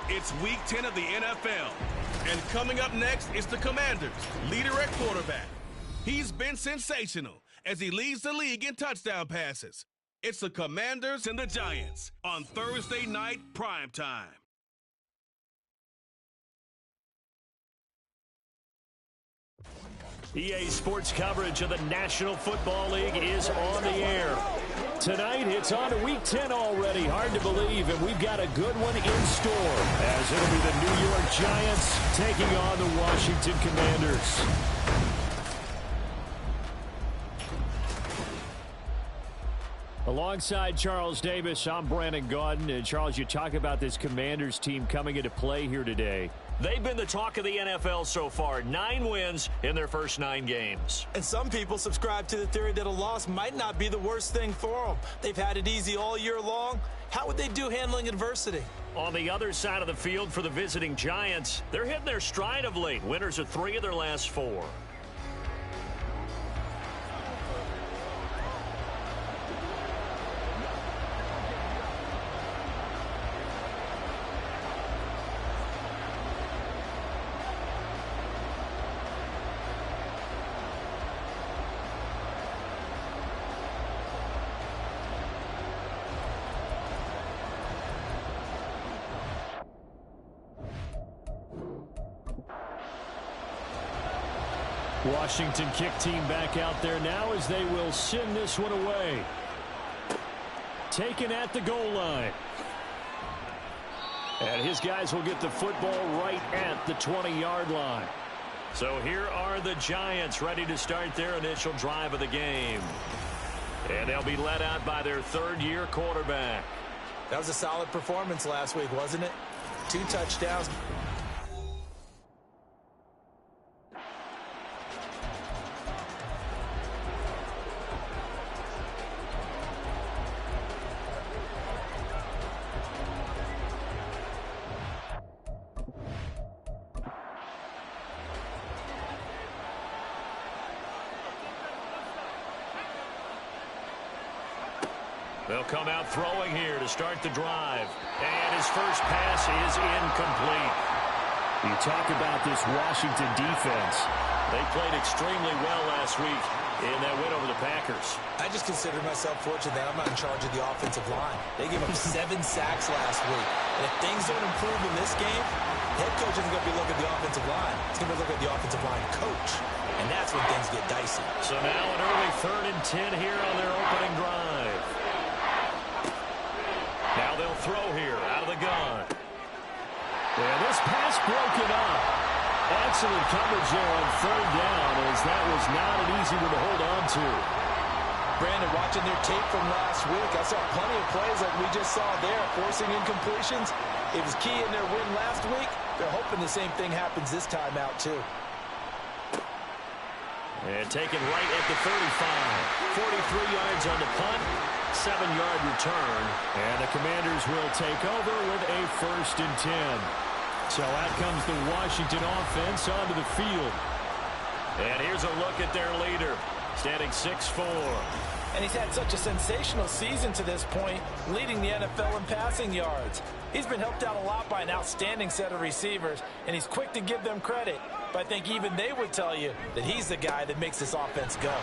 It's Week 10 of the NFL. And coming up next is the Commanders' leader at quarterback. He's been sensational as he leads the league in touchdown passes. It's the Commanders and the Giants on Thursday night primetime. EA Sports coverage of the National Football League is on the air. Tonight, it's on to Week 10 already. Hard to believe, and we've got a good one in store, as it'll be the New York Giants taking on the Washington Commanders. Alongside Charles Davis, I'm Brandon Gaudin. And Charles, you talk about this Commanders team coming into play here today. They've been the talk of the NFL so far. 9 wins in their first 9 games. And some people subscribe to the theory that a loss might not be the worst thing for them. They've had it easy all year long. How would they do handling adversity? On the other side of the field for the visiting Giants, they're hitting their stride of late. Winners of 3 of their last 4. Washington kick team back out there now as they will send this one away. Taken at the goal line. And his guys will get the football right at the 20-yard line. So here are the Giants ready to start their initial drive of the game. And they'll be led out by their third-year quarterback. That was a solid performance last week, wasn't it? 2 touchdowns. They'll come out throwing here to start the drive. And his first pass is incomplete. You talk about this Washington defense. They played extremely well last week in that win over the Packers. I just consider myself fortunate that I'm not in charge of the offensive line. They gave up 7 sacks last week. And if things don't improve in this game, the head coach isn't going to be looking at the offensive line. He's going to be looking at the offensive line coach. And that's when things get dicey. So now an early 3rd and 10 here on their opening drive. Now they'll throw here out of the gun. And this pass broken up. Excellent coverage there on 3rd down, as that was not an easy one to hold on to. Brandon, watching their tape from last week, I saw plenty of plays like we just saw there, forcing incompletions. It was key in their win last week. They're hoping the same thing happens this time out, too. And taken right at the 35. 43 yards on the punt. 7-yard return. And the Commanders will take over with a 1st and 10. So out comes the Washington offense onto the field. And here's a look at their leader, standing 6'4". And he's had such a sensational season to this point, leading the NFL in passing yards. He's been helped out a lot by an outstanding set of receivers, and he's quick to give them credit. But I think even they would tell you that he's the guy that makes this offense go.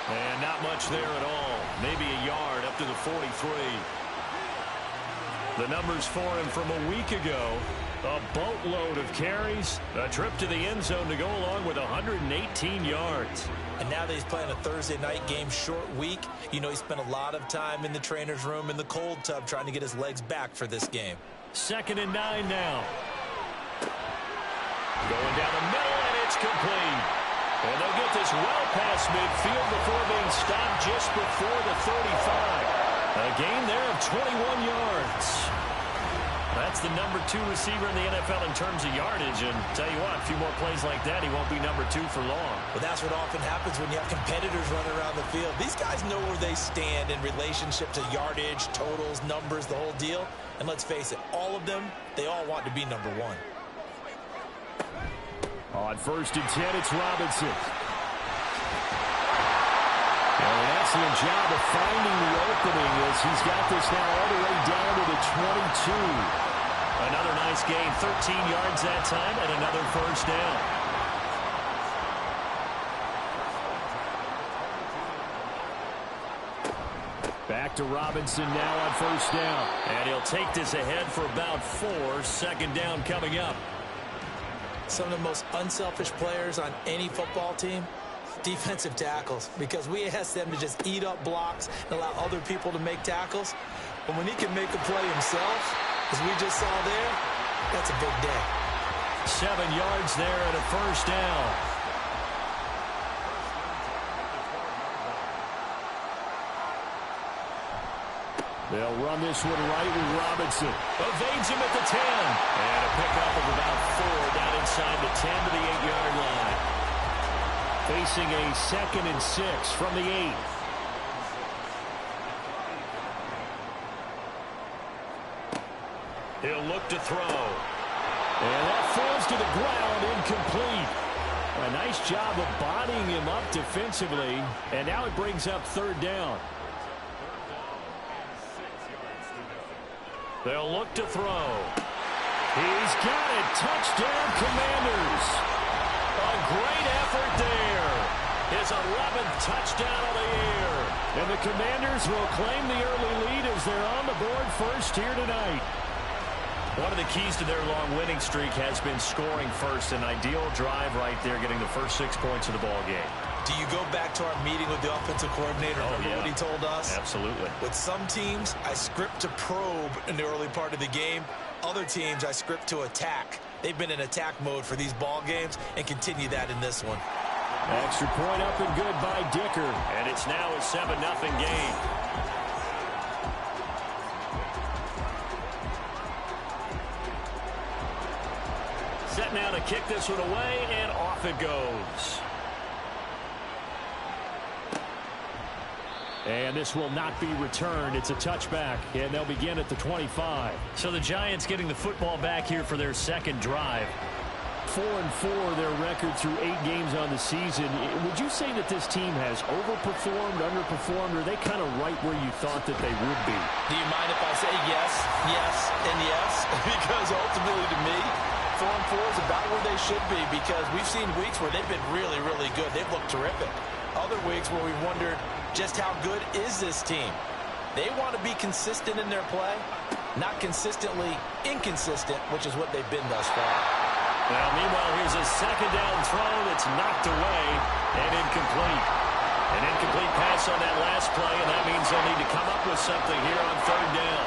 And not much there at all. Maybe a yard up to the 43. The numbers for him from a week ago. A boatload of carries. A trip to the end zone to go along with 118 yards. And now that he's playing a Thursday night game, short week, you know he spent a lot of time in the trainer's room in the cold tub trying to get his legs back for this game. 2nd and 9 now. Going down the middle, and it's complete. And they'll get this well past midfield before being stopped just before the 35. A gain there of 21 yards. That's the number 2 receiver in the NFL in terms of yardage. And tell you what, a few more plays like that, he won't be number 2 for long. Well, that's what often happens when you have competitors running around the field. These guys know where they stand in relationship to yardage, totals, numbers, the whole deal. And let's face it, all of them, they all want to be number 1. On 1st and 10, it's Robinson. An excellent job of finding the opening as he's got this now all the way down to the Another nice gain, 13 yards that time, and another first down. Back to Robinson now on first down. And he'll take this ahead for about 4. Second down coming up. Some of the most unselfish players on any football team, defensive tackles, because we ask them to just eat up blocks and allow other people to make tackles. But when he can make a play himself, as we just saw there, that's a big day. 7 yards there and a first down. They'll run this one right with Robinson. Evades him at the 10. And a pickup of about 4 down inside the 10 to the 8-yard line. Facing a 2nd and 6 from the 8. He'll look to throw. And that falls to the ground, incomplete. A nice job of bodying him up defensively. And now it brings up 3rd down. They'll look to throw. He's got it. Touchdown, Commanders. A great effort there. His 11th touchdown of the year. And the Commanders will claim the early lead as they're on the board first here tonight. One of the keys to their long winning streak has been scoring first. An ideal drive right there, getting the first 6 points of the ball game. Do you go back to our meeting with the offensive coordinator? Remember what he told us? Absolutely. With some teams, I script to probe in the early part of the game. Other teams, I script to attack. They've been in attack mode for these ball games and continue that in this one. Extra point up and good by Dicker. And it's now a 7-0 game. Set now to kick this one away, and off it goes. And this will not be returned. It's a touchback, and they'll begin at the 25. So the Giants getting the football back here for their second drive. 4-4, their record through 8 games on the season. Would you say that this team has overperformed, underperformed, or are they kind of right where you thought that they would be? Do you mind if I say yes, yes, and yes? Because ultimately to me, 4-4 is about where they should be, because we've seen weeks where they've been really, really good. They've looked terrific. Other weeks where we wondered just how good is this team. They want to be consistent in their play, not consistently inconsistent, which is what they've been thus far. Well, meanwhile, here's a second down throw that's knocked away and incomplete. An incomplete pass on that last play, and that means they'll need to come up with something here on 3rd down.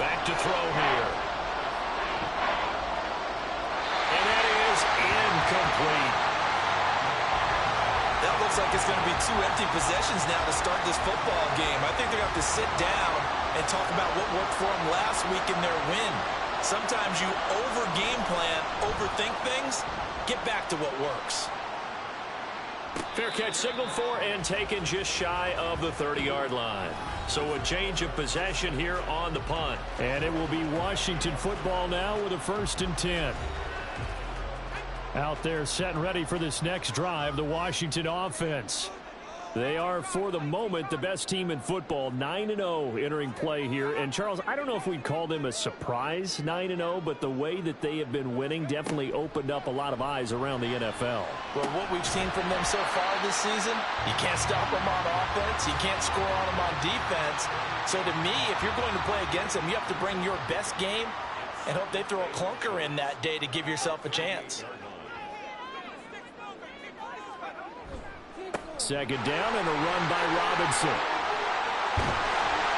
Back to throw here. And that is incomplete. That looks like it's going to be 2 empty possessions now to start this football game. I think they're going to have to sit down and talk about what worked for them last week in their win. Sometimes you over-game plan, overthink things. Get back to what works. Fair catch signaled for and taken just shy of the 30-yard line. So a change of possession here on the punt. And it will be Washington football now with a 1st and 10. Out there set and ready for this next drive, the Washington offense. They are, for the moment, the best team in football, 9-0 entering play here. And, Charles, I don't know if we'd call them a surprise 9-0, but the way that they have been winning definitely opened up a lot of eyes around the NFL. Well, what we've seen from them so far this season, you can't stop them on offense, you can't score on them on defense. So, to me, if you're going to play against them, you have to bring your best game and hope they throw a clunker in that day to give yourself a chance. Second down and a run by Robinson.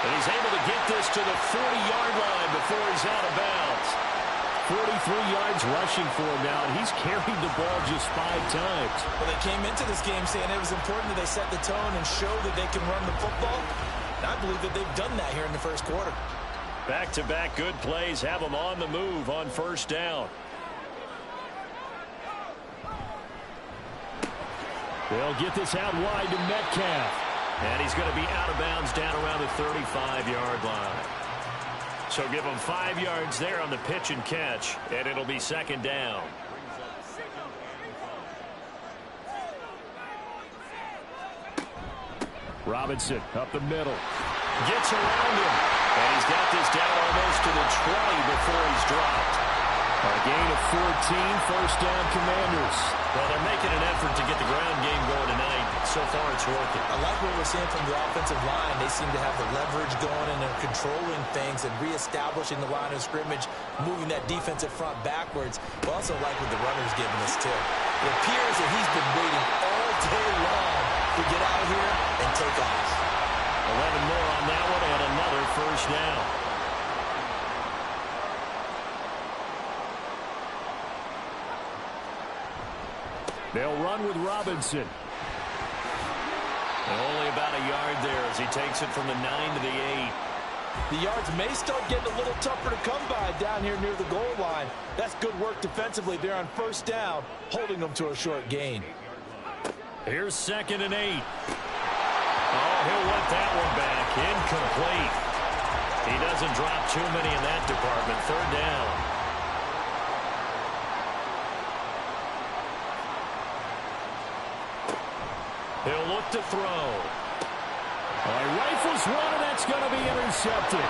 And he's able to get this to the 40-yard line before he's out of bounds. 43 yards rushing for him now, and he's carried the ball just 5 times. Well, they came into this game saying it was important that they set the tone and show that they can run the football. And I believe that they've done that here in the first quarter. Back-to-back good plays have them on the move on 1st down. They'll get this out wide to Metcalf. And he's going to be out of bounds down around the 35-yard line. So give him 5 yards there on the pitch and catch, and it'll be 2nd down. Robinson up the middle. Gets around him. And he's got this down almost to the 20 before he's dropped. A gain of 14, first down Commanders. Well, they're making an effort to get the ground game going tonight. So far, it's working. I like what we're seeing from the offensive line. They seem to have the leverage going, and they're controlling things and reestablishing the line of scrimmage, moving that defensive front backwards. But also like what the runner's giving us, too. It appears that he's been waiting all day long to get out here and take off. 11 more on that one, and another first down. They'll run with Robinson. And only about a yard there as he takes it from the 9 to the 8. The yards may start getting a little tougher to come by down here near the goal line. That's good work defensively there on first down, holding them to a short gain. Here's 2nd and 8. Oh, he'll want that one back. Incomplete. He doesn't drop too many in that department. 3rd down. He'll look to throw. Rifles one, and that's going to be intercepted.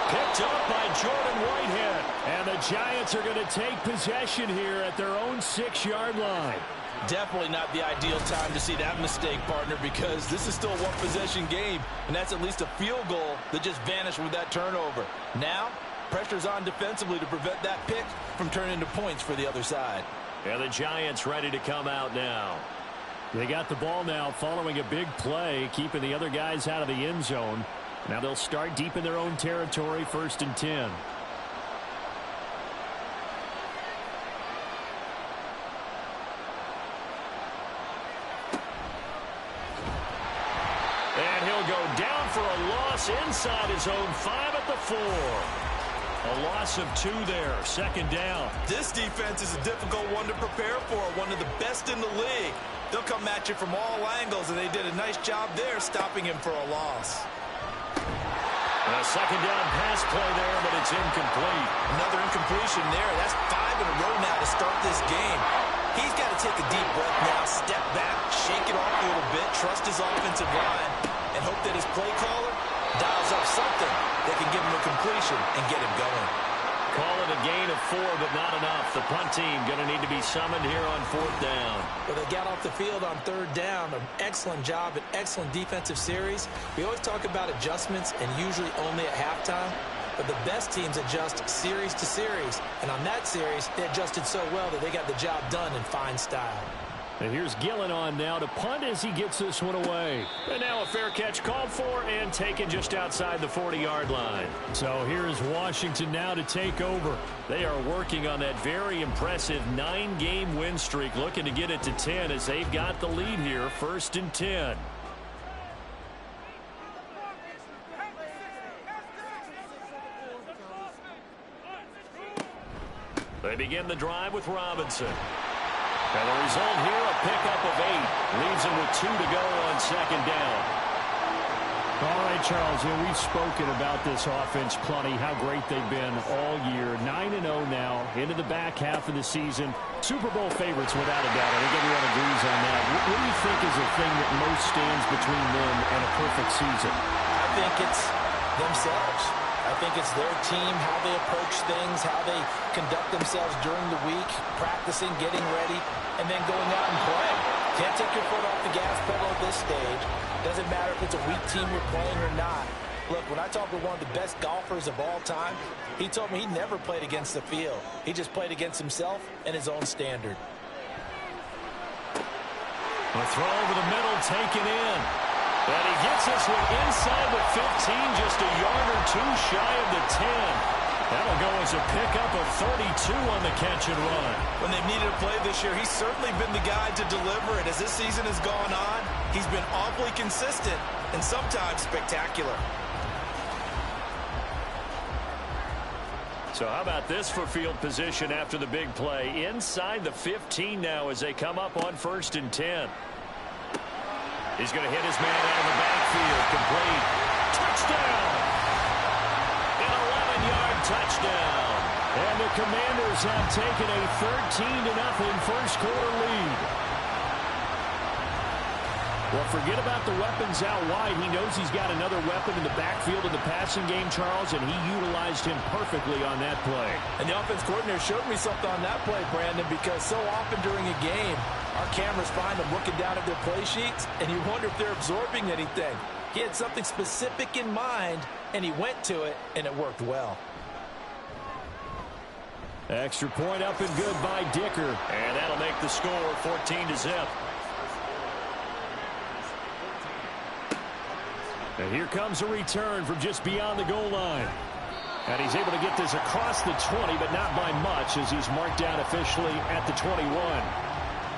Picked up by Jordan Whitehead. And the Giants are going to take possession here at their own 6-yard line. Definitely not the ideal time to see that mistake, partner, because this is still a one-possession game, and that's at least a field goal that just vanished with that turnover. Now, pressure's on defensively to prevent that pick from turning into points for the other side. And the Giants ready to come out now. They got the ball now following a big play, keeping the other guys out of the end zone. Now they'll start deep in their own territory, 1st and 10. And he'll go down for a loss inside his own 5 at the 4. A loss of 2 there, 2nd down. This defense is a difficult one to prepare for, one of the best in the league. They'll come at you from all angles, and they did a nice job there stopping him for a loss. A 2nd down pass play there, but it's incomplete. Another incompletion there. That's 5 in a row now to start this game. He's got to take a deep breath now, step back, shake it off a little bit, trust his offensive line, and hope that his play caller dials up something that can give him a completion and get him going. Call it a gain of 4, but not enough. The punt team going to need to be summoned here on 4th down. Well, they got off the field on 3rd down. An excellent job, an excellent defensive series. We always talk about adjustments and usually only at halftime. But the best teams adjust series to series. And on that series, they adjusted so well that they got the job done in fine style. And here's Gillen on now to punt as he gets this one away. And now a fair catch called for and taken just outside the 40-yard line. So here's Washington now to take over. They are working on that very impressive 9-game win streak, looking to get it to 10 as they've got the lead here, 1st and 10. They begin the drive with Robinson. And the result here, a pickup of 8. Leaves him with 2 to go on 2nd down. All right, Charles, we've spoken about this offense plenty, how great they've been all year. 9-0 now, into the back half of the season. Super Bowl favorites, without a doubt. I think everyone agrees on that. What do you think is the thing that most stands between them and a perfect season? I think it's themselves. I think it's their team, how they approach things, how they conduct themselves during the week, practicing, getting ready, and then going out and playing. Can't take your foot off the gas pedal at this stage. Doesn't matter if it's a weak team you're playing or not. Look, when I talk to one of the best golfers of all time, he told me he never played against the field. He just played against himself and his own standard. A throw over the middle, taken in. And he gets this one inside the 15, just a yard or 2 shy of the 10. That'll go as a pickup of 32 on the catch and run. When they've needed a play this year, he's certainly been the guy to deliver it. As this season has gone on, he's been awfully consistent and sometimes spectacular. So how about this for field position after the big play? Inside the 15 now as they come up on 1st and 10. He's going to hit his man out of the backfield. Complete. Touchdown! An 11-yard touchdown. And the Commanders have taken a 13-0 first quarter lead. Well, forget about the weapons out wide. He knows he's got another weapon in the backfield of the passing game, Charles, and he utilized him perfectly on that play. And the offense coordinator showed me something on that play, Brandon, because so often during a game, our cameras find them looking down at their play sheets, and you wonder if they're absorbing anything. He had something specific in mind, and he went to it, and it worked well. Extra point up and good by Dicker. And that'll make the score 14-0. And here comes a return from just beyond the goal line. And he's able to get this across the 20, but not by much, as he's marked down officially at the 21.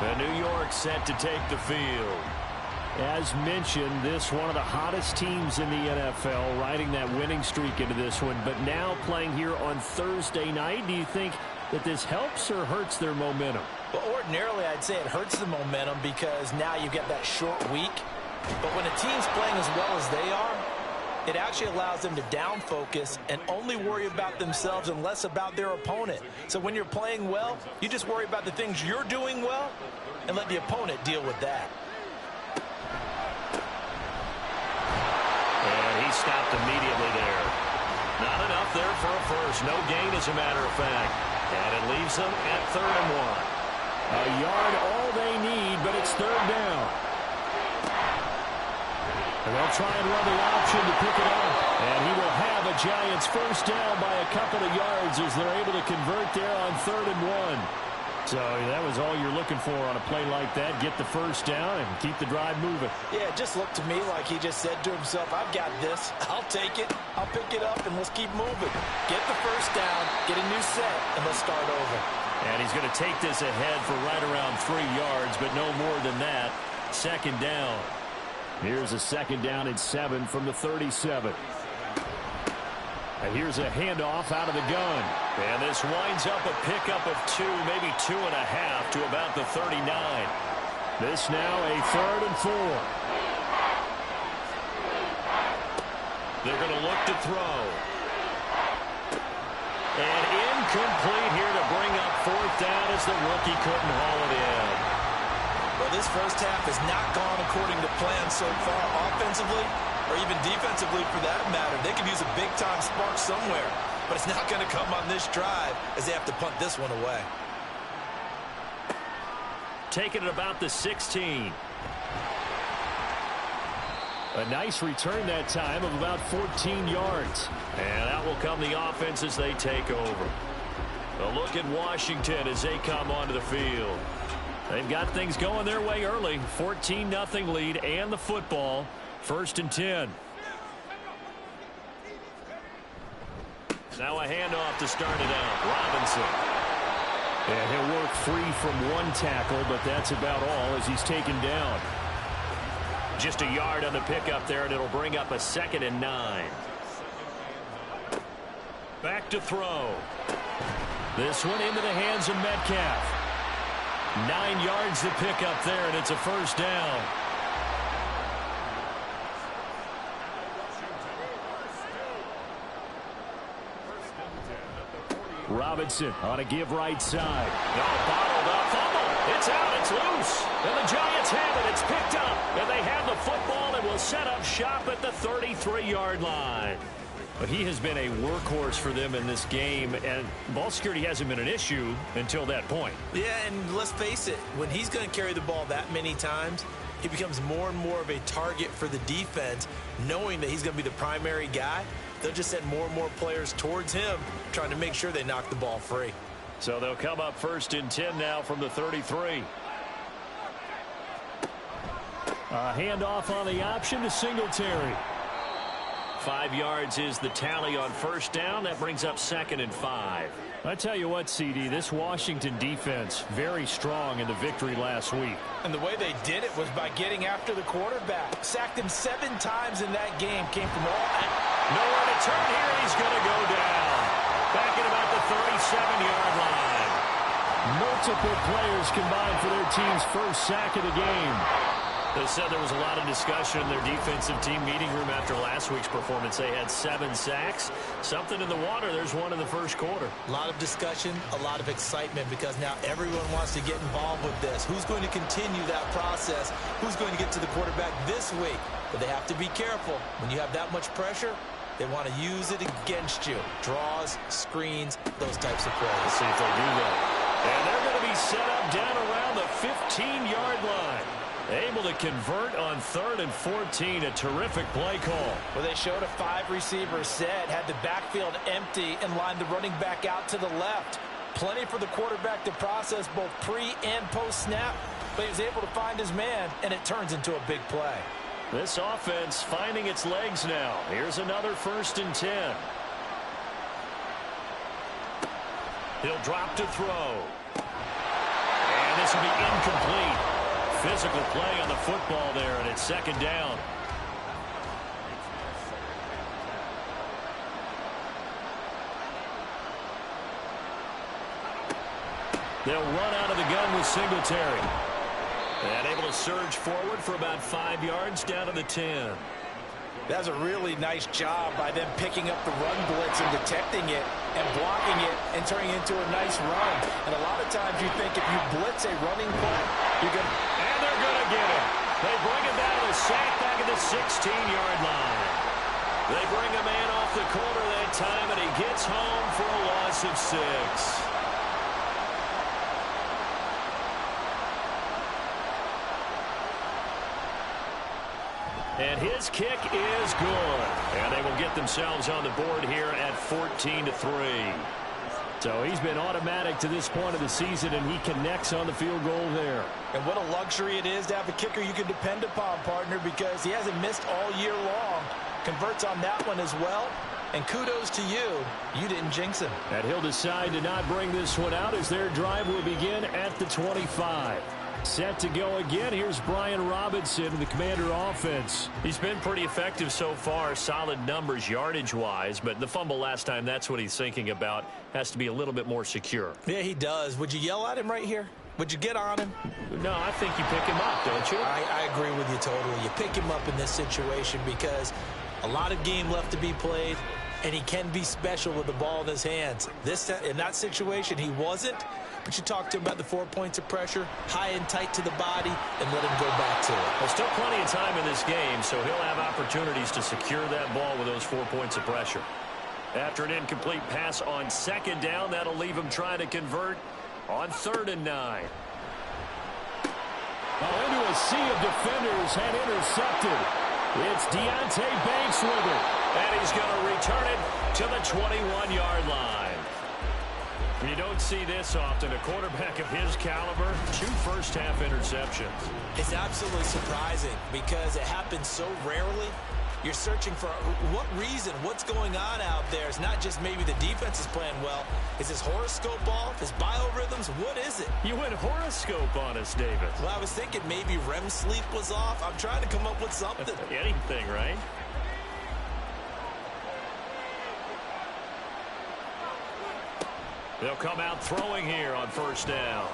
The New York set to take the field. As mentioned, this one of the hottest teams in the NFL, riding that winning streak into this one, but now playing here on Thursday night. Do you think that this helps or hurts their momentum? Well, ordinarily, I'd say it hurts the momentum because now you get that short week. But when a team's playing as well as they are, it actually allows them to down focus and only worry about themselves and less about their opponent. So when you're playing well, you just worry about the things you're doing well and let the opponent deal with that. And he stopped immediately there. Not enough there for a first. No gain, as a matter of fact. And it leaves them at 3rd and 1. A yard all they need, but it's 3rd down. And they'll try and run the option to pick it up. And he will have a Giants first down by a couple of yards as they're able to convert there on 3rd and 1. So that was all you're looking for on a play like that. Get the first down and keep the drive moving. Yeah, it just looked to me like he just said to himself, I've got this. I'll take it. I'll pick it up, and let's keep moving. Get the first down, get a new set, and let's start over. And he's going to take this ahead for right around 3 yards, but no more than that. 2nd down. Here's a 2nd down and 7 from the 37. And here's a handoff out of the gun. And this winds up a pickup of 2, maybe 2.5 to about the 39. This now a 3rd and 4. They're going to look to throw. And incomplete here to bring up 4th down as the rookie couldn't haul it in. Well, this first half has not gone according to plan so far offensively or even defensively for that matter. They could use a big-time spark somewhere, but it's not going to come on this drive as they have to punt this one away. Taking it about the 16. A nice return that time of about 14 yards. And out will come the offense as they take over. A look at Washington as they come onto the field. They've got things going their way early. 14-0 lead and the football. 1st and 10. Now a handoff to start it out. Robinson. And he'll work free from one tackle, but that's about all as he's taken down. Just a yard on the pickup there, and it'll bring up a 2nd and 9. Back to throw. This one into the hands of Metcalf. 9 yards to pick up there, and it's a first down. Robinson on a give right side. No, bottled up, fumble. It's out, it's loose. And the Giants have it, it's picked up. And they have the football and will set up shop at the 33-yard line. But he has been a workhorse for them in this game, and ball security hasn't been an issue until that point. Yeah, and let's face it, when he's going to carry the ball that many times, he becomes more and more of a target for the defense, knowing that he's going to be the primary guy. They'll just send more and more players towards him, trying to make sure they knock the ball free. So they'll come up 1st and 10 now from the 33. A handoff on the option to Singletary. 5 yards is the tally on first down. That brings up 2nd and 5. I tell you what, CD, this Washington defense, very strong in the victory last week. And the way they did it was by getting after the quarterback. Sacked him 7 times in that game. Came from all that. Nowhere to turn here, and he's going to go down. Back at about the 37-yard line. Multiple players combined for their team's first sack of the game. They said there was a lot of discussion in their defensive team meeting room after last week's performance. They had 7 sacks. Something in the water. There's one in the first quarter. A lot of discussion, a lot of excitement, because now everyone wants to get involved with this. Who's going to continue that process? Who's going to get to the quarterback this week? But they have to be careful. When you have that much pressure, they want to use it against you. Draws, screens, those types of plays. Let's see if they do that. And they're going to be set up down around the 15-yard line. Able to convert on 3rd and 14. A terrific play call. Well, they showed a 5-receiver set, had the backfield empty, and lined the running back out to the left. Plenty for the quarterback to process both pre- and post-snap, but he was able to find his man, and it turns into a big play. This offense finding its legs now. Here's another 1st and 10. He'll drop to throw. And this will be incomplete. Physical play on the football there, and it's 2nd down. They'll run out of the gun with Singletary. And able to surge forward for about 5 yards down to the 10. That's a really nice job by them picking up the run blitz and detecting it and blocking it and turning it into a nice run. And a lot of times you think if you blitz a running play, you're going to... And they're going to get him. They bring him down to sack back at the 16-yard line. They bring a man off the corner that time, and he gets home for a loss of 6. And his kick is good. And they will get themselves on the board here at 14-3. So he's been automatic to this point of the season, and he connects on the field goal there. And what a luxury it is to have a kicker you can depend upon, partner, because he hasn't missed all year long. Converts on that one as well. And kudos to you. You didn't jinx him. And he'll decide to not bring this one out as their drive will begin at the 25. Set to go again. Here's Brian Robinson, the Commander offense. He's been pretty effective so far. Solid numbers yardage-wise, but the fumble last time, that's what he's thinking about. Has to be a little bit more secure. Yeah, he does. Would you yell at him right here? Would you get on him? No, I think you pick him up, don't you? I agree with you totally. You pick him up in this situation because a lot of game left to be played, and he can be special with the ball in his hands. In that situation, he wasn't. But you talk to him about the 4 points of pressure, high and tight to the body, and let him go back to it. Well, still plenty of time in this game, so he'll have opportunities to secure that ball with those 4 points of pressure. After an incomplete pass on 2nd down, that'll leave him trying to convert on 3rd and 9. Into a sea of defenders and intercepted. It's Deonte Banks with it. And he's going to return it to the 21-yard line. You don't see this often. A quarterback of his caliber, 2 first-half interceptions. It's absolutely surprising because it happens so rarely. You're searching for what reason, what's going on out there. It's not just maybe the defense is playing well. Is his horoscope off? His biorhythms? What is it? You went horoscope on us, David. Well, I was thinking maybe REM sleep was off. I'm trying to come up with something. Anything, right? They'll come out throwing here on 1st down.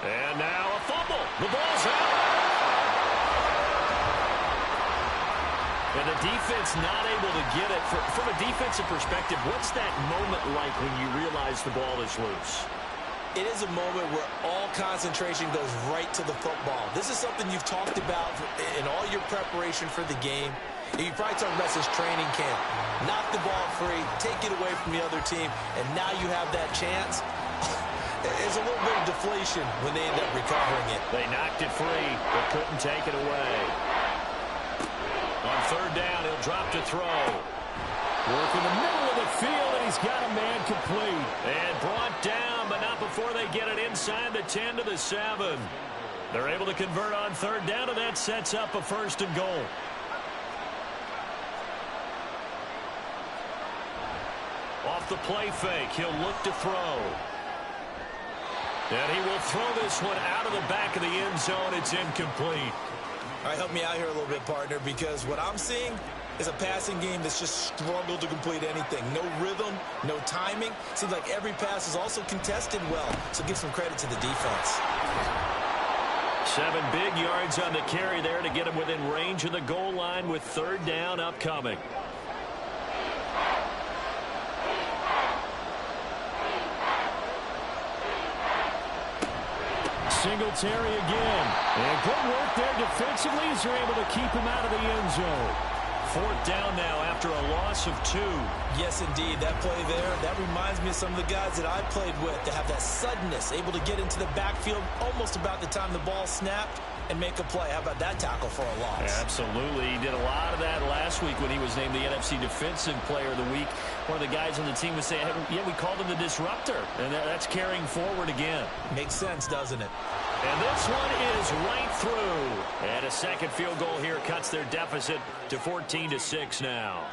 And now a fumble. The ball's out. And the defense not able to get it. From a defensive perspective, what's that moment like when you realize the ball is loose? It is a moment where all concentration goes right to the football. This is something you've talked about in all your preparation for the game. You probably talked about this training camp. Knock the ball free, take it away from the other team, and now you have that chance. There's a little bit of deflation when they end up recovering it. They knocked it free, but couldn't take it away. On 3rd down, he'll drop to throw. Work in the middle of the field, and he's got a man complete. And brought down, but not before they get it inside the 10 to the 7. They're able to convert on 3rd down, and that sets up a 1st and goal. Off the play fake, he'll look to throw. And he will throw this one out of the back of the end zone. It's incomplete. All right, help me out here a little bit, partner, because what I'm seeing is a passing game that's just struggled to complete anything. No rhythm, no timing. Seems like every pass is also contested well, so give some credit to the defense. 7 big yards on the carry there to get him within range of the goal line with 3rd down upcoming. Singletary again. And good work there defensively as they're able to keep him out of the end zone. 4th down now after a loss of 2. Yes, indeed. That play there, that reminds me of some of the guys that I played with. They have that suddenness, able to get into the backfield almost about the time the ball snapped and make a play. How about that tackle for a loss? Yeah, absolutely. He did a lot of that last week when he was named the NFC Defensive Player of the Week. One of the guys on the team was saying, hey, yeah, we called him the disruptor. And that's carrying forward again. Makes sense, doesn't it? And this one is right through. And a second field goal here cuts their deficit to 14-6 now.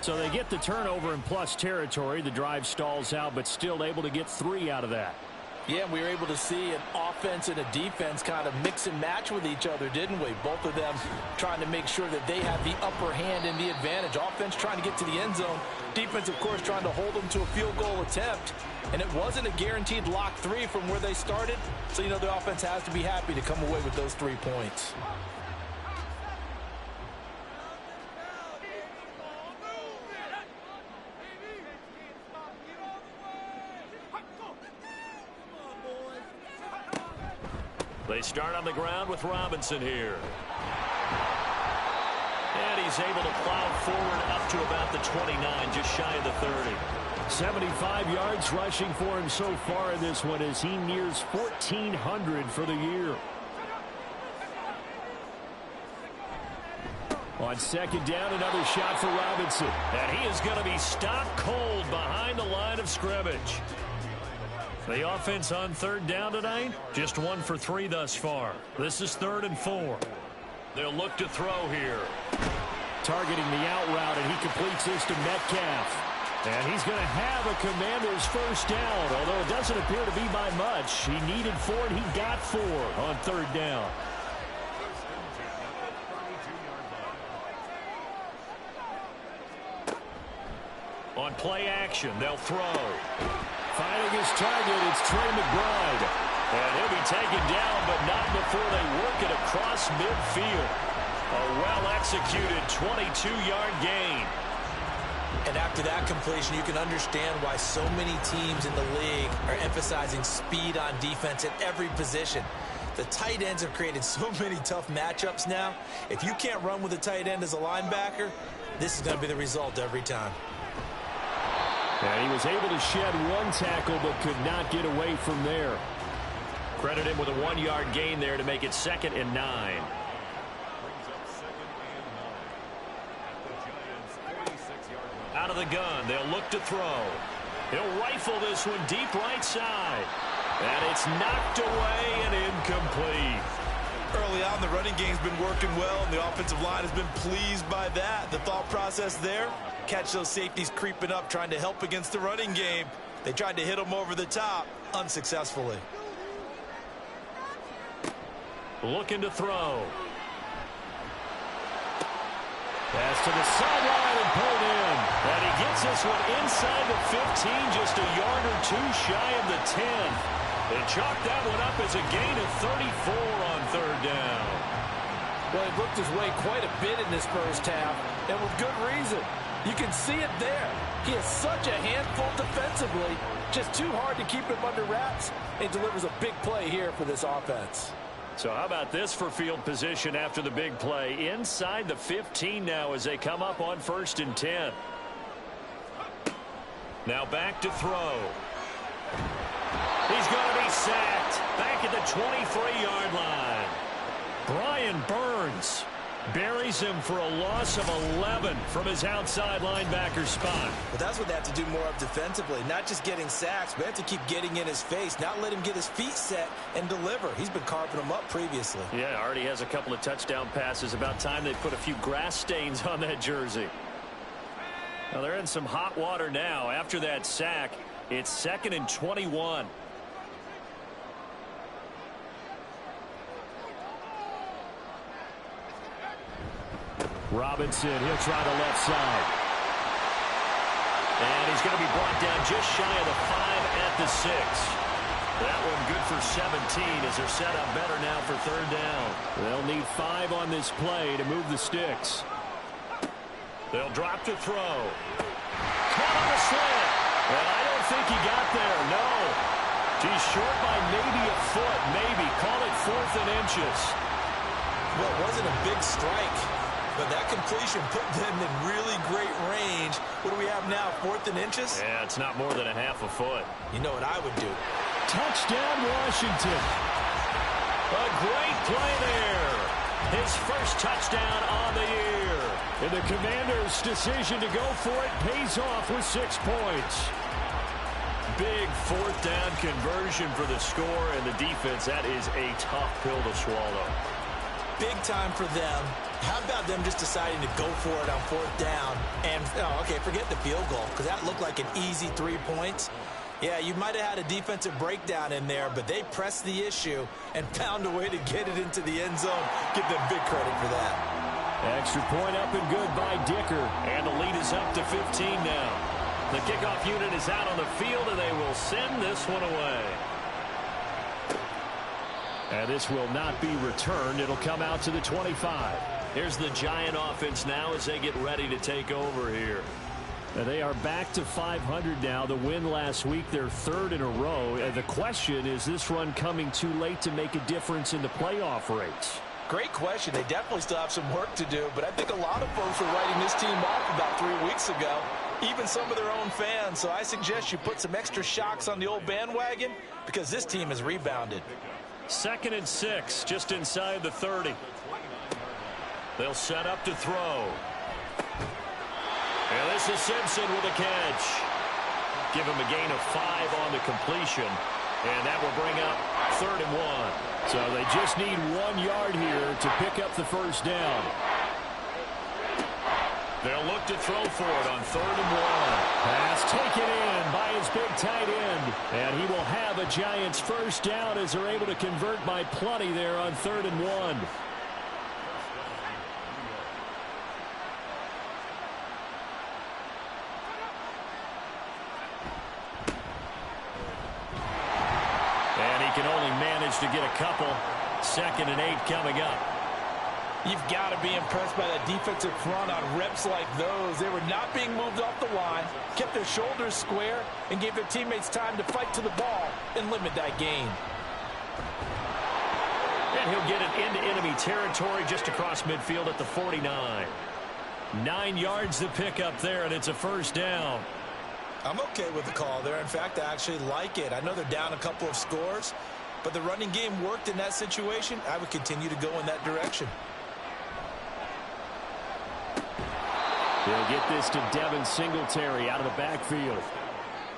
So they get the turnover in plus territory. The drive stalls out, but still able to get 3 out of that. Yeah, we were able to see an offense and a defense kind of mix and match with each other, didn't we? Both of them trying to make sure that they have the upper hand and the advantage. Offense trying to get to the end zone. Defense, of course, trying to hold them to a field goal attempt. And it wasn't a guaranteed lock 3 from where they started. So, you know, the offense has to be happy to come away with those 3 points. They start on the ground with Robinson here. And he's able to plow forward up to about the 29, just shy of the 30. 75 yards rushing for him so far in this one as he nears 1,400 for the year. On 2nd down, another shot for Robinson. And he is going to be stopped cold behind the line of scrimmage. The offense on 3rd down tonight, just 1 for 3 thus far. This is 3rd and 4. They'll look to throw here. Targeting the out route, and he completes this to Metcalf. And he's going to have a Commander's 1st down, although it doesn't appear to be by much. He needed 4, and he got 4 on 3rd down. On play action, they'll throw. Finding his target, it's Trey McBride. And he'll be taken down, but not before they work it across midfield. A well-executed 22-yard gain. And after that completion, you can understand why so many teams in the league are emphasizing speed on defense at every position. The tight ends have created so many tough matchups now. If you can't run with a tight end as a linebacker, this is going to be the result every time. And he was able to shed 1 tackle but could not get away from there. Credit him with a 1-yard gain there to make it 2nd and 9. Out of the gun, they'll look to throw. He'll rifle this one deep right side. And it's knocked away and incomplete. Early on, the running game's been working well, and the offensive line has been pleased by that. The thought process there, catch those safeties creeping up, trying to help against the running game. They tried to hit them over the top, unsuccessfully. Looking to throw. Pass to the sideline and pulled in. And he gets this one inside the 15, just a yard or 2 shy of the 10. They chalk that one up as a gain of 34 on 3rd down. Well, he looked his way quite a bit in this first half, and with good reason. You can see it there. He is such a handful defensively, just too hard to keep him under wraps, and delivers a big play here for this offense. So how about this for field position after the big play? Inside the 15 now as they come up on 1st and 10. Now back to throw. He's going to be sacked back at the 23-yard line. Brian Burns buries him for a loss of 11 from his outside linebacker spot. But that's what they have to do more of defensively, not just getting sacks, but they have to keep getting in his face, not let him get his feet set and deliver. He's been carving them up previously. Yeah, already has a couple of touchdown passes. About time they put a few grass stains on that jersey. Well, they're in some hot water now. After that sack, it's 2nd and 21. Robinson, he'll try the left side. And he's going to be brought down just shy of the 5 at the 6. That one good for 17 as they're set up better now for third down. They'll need 5 on this play to move the sticks. They'll drop to throw. Caught on the slant. And I don't think he got there, no. He's short by maybe a foot, maybe. Call it 4th and inches. Well, it wasn't a big strike, but that completion put them in really great range. What do we have now, 4th and inches? Yeah, it's not more than a half a foot. You know what I would do? Touchdown, Washington. A great play there. His first touchdown on the year. And the Commanders' decision to go for it pays off with 6 points. Big 4th down conversion for the score, and the defense, that is a tough pill to swallow. Big time for them. How about them just deciding to go for it on 4th down? And, okay, forget the field goal, because that looked like an easy 3 points. Yeah, you might have had a defensive breakdown in there, but they pressed the issue and found a way to get it into the end zone. Give them big credit for that. Extra point up and good by Dicker. And the lead is up to 15 now. The kickoff unit is out on the field, and they will send this one away. And this will not be returned. It'll come out to the 25. Here's the Giant offense now as they get ready to take over here. Now they are back to 500 now. The win last week, their 3rd in a row. And the question is this run coming too late to make a difference in the playoff race? Great question. They definitely still have some work to do, but I think a lot of folks were writing this team off about 3 weeks ago, even some of their own fans. So I suggest you put some extra shocks on the old bandwagon because this team has rebounded. 2nd and 6, just inside the 30. They'll set up to throw. And this is Simpson with a catch. Give him a gain of 5 on the completion. And that will bring up 3rd and 1. So they just need 1 yard here to pick up the first down. They'll look to throw for it on 3rd and 1. Pass taken in by his big tight end. And he will have a Giants first down as they're able to convert by plenty there on 3rd and 1. Can only manage to get a couple. 2nd and 8 coming up. You've got to be impressed by that defensive front on reps like those. They were not being moved off the line, kept their shoulders square, and gave their teammates time to fight to the ball and limit that gain. And he'll get it into enemy territory just across midfield at the 49. 9 yards to pick up there, and it's a first down. I'm okay with the call there. In fact, I actually like it. I know they're down a couple of scores, but the running game worked in that situation. I would continue to go in that direction. They'll get this to Devin Singletary out of the backfield.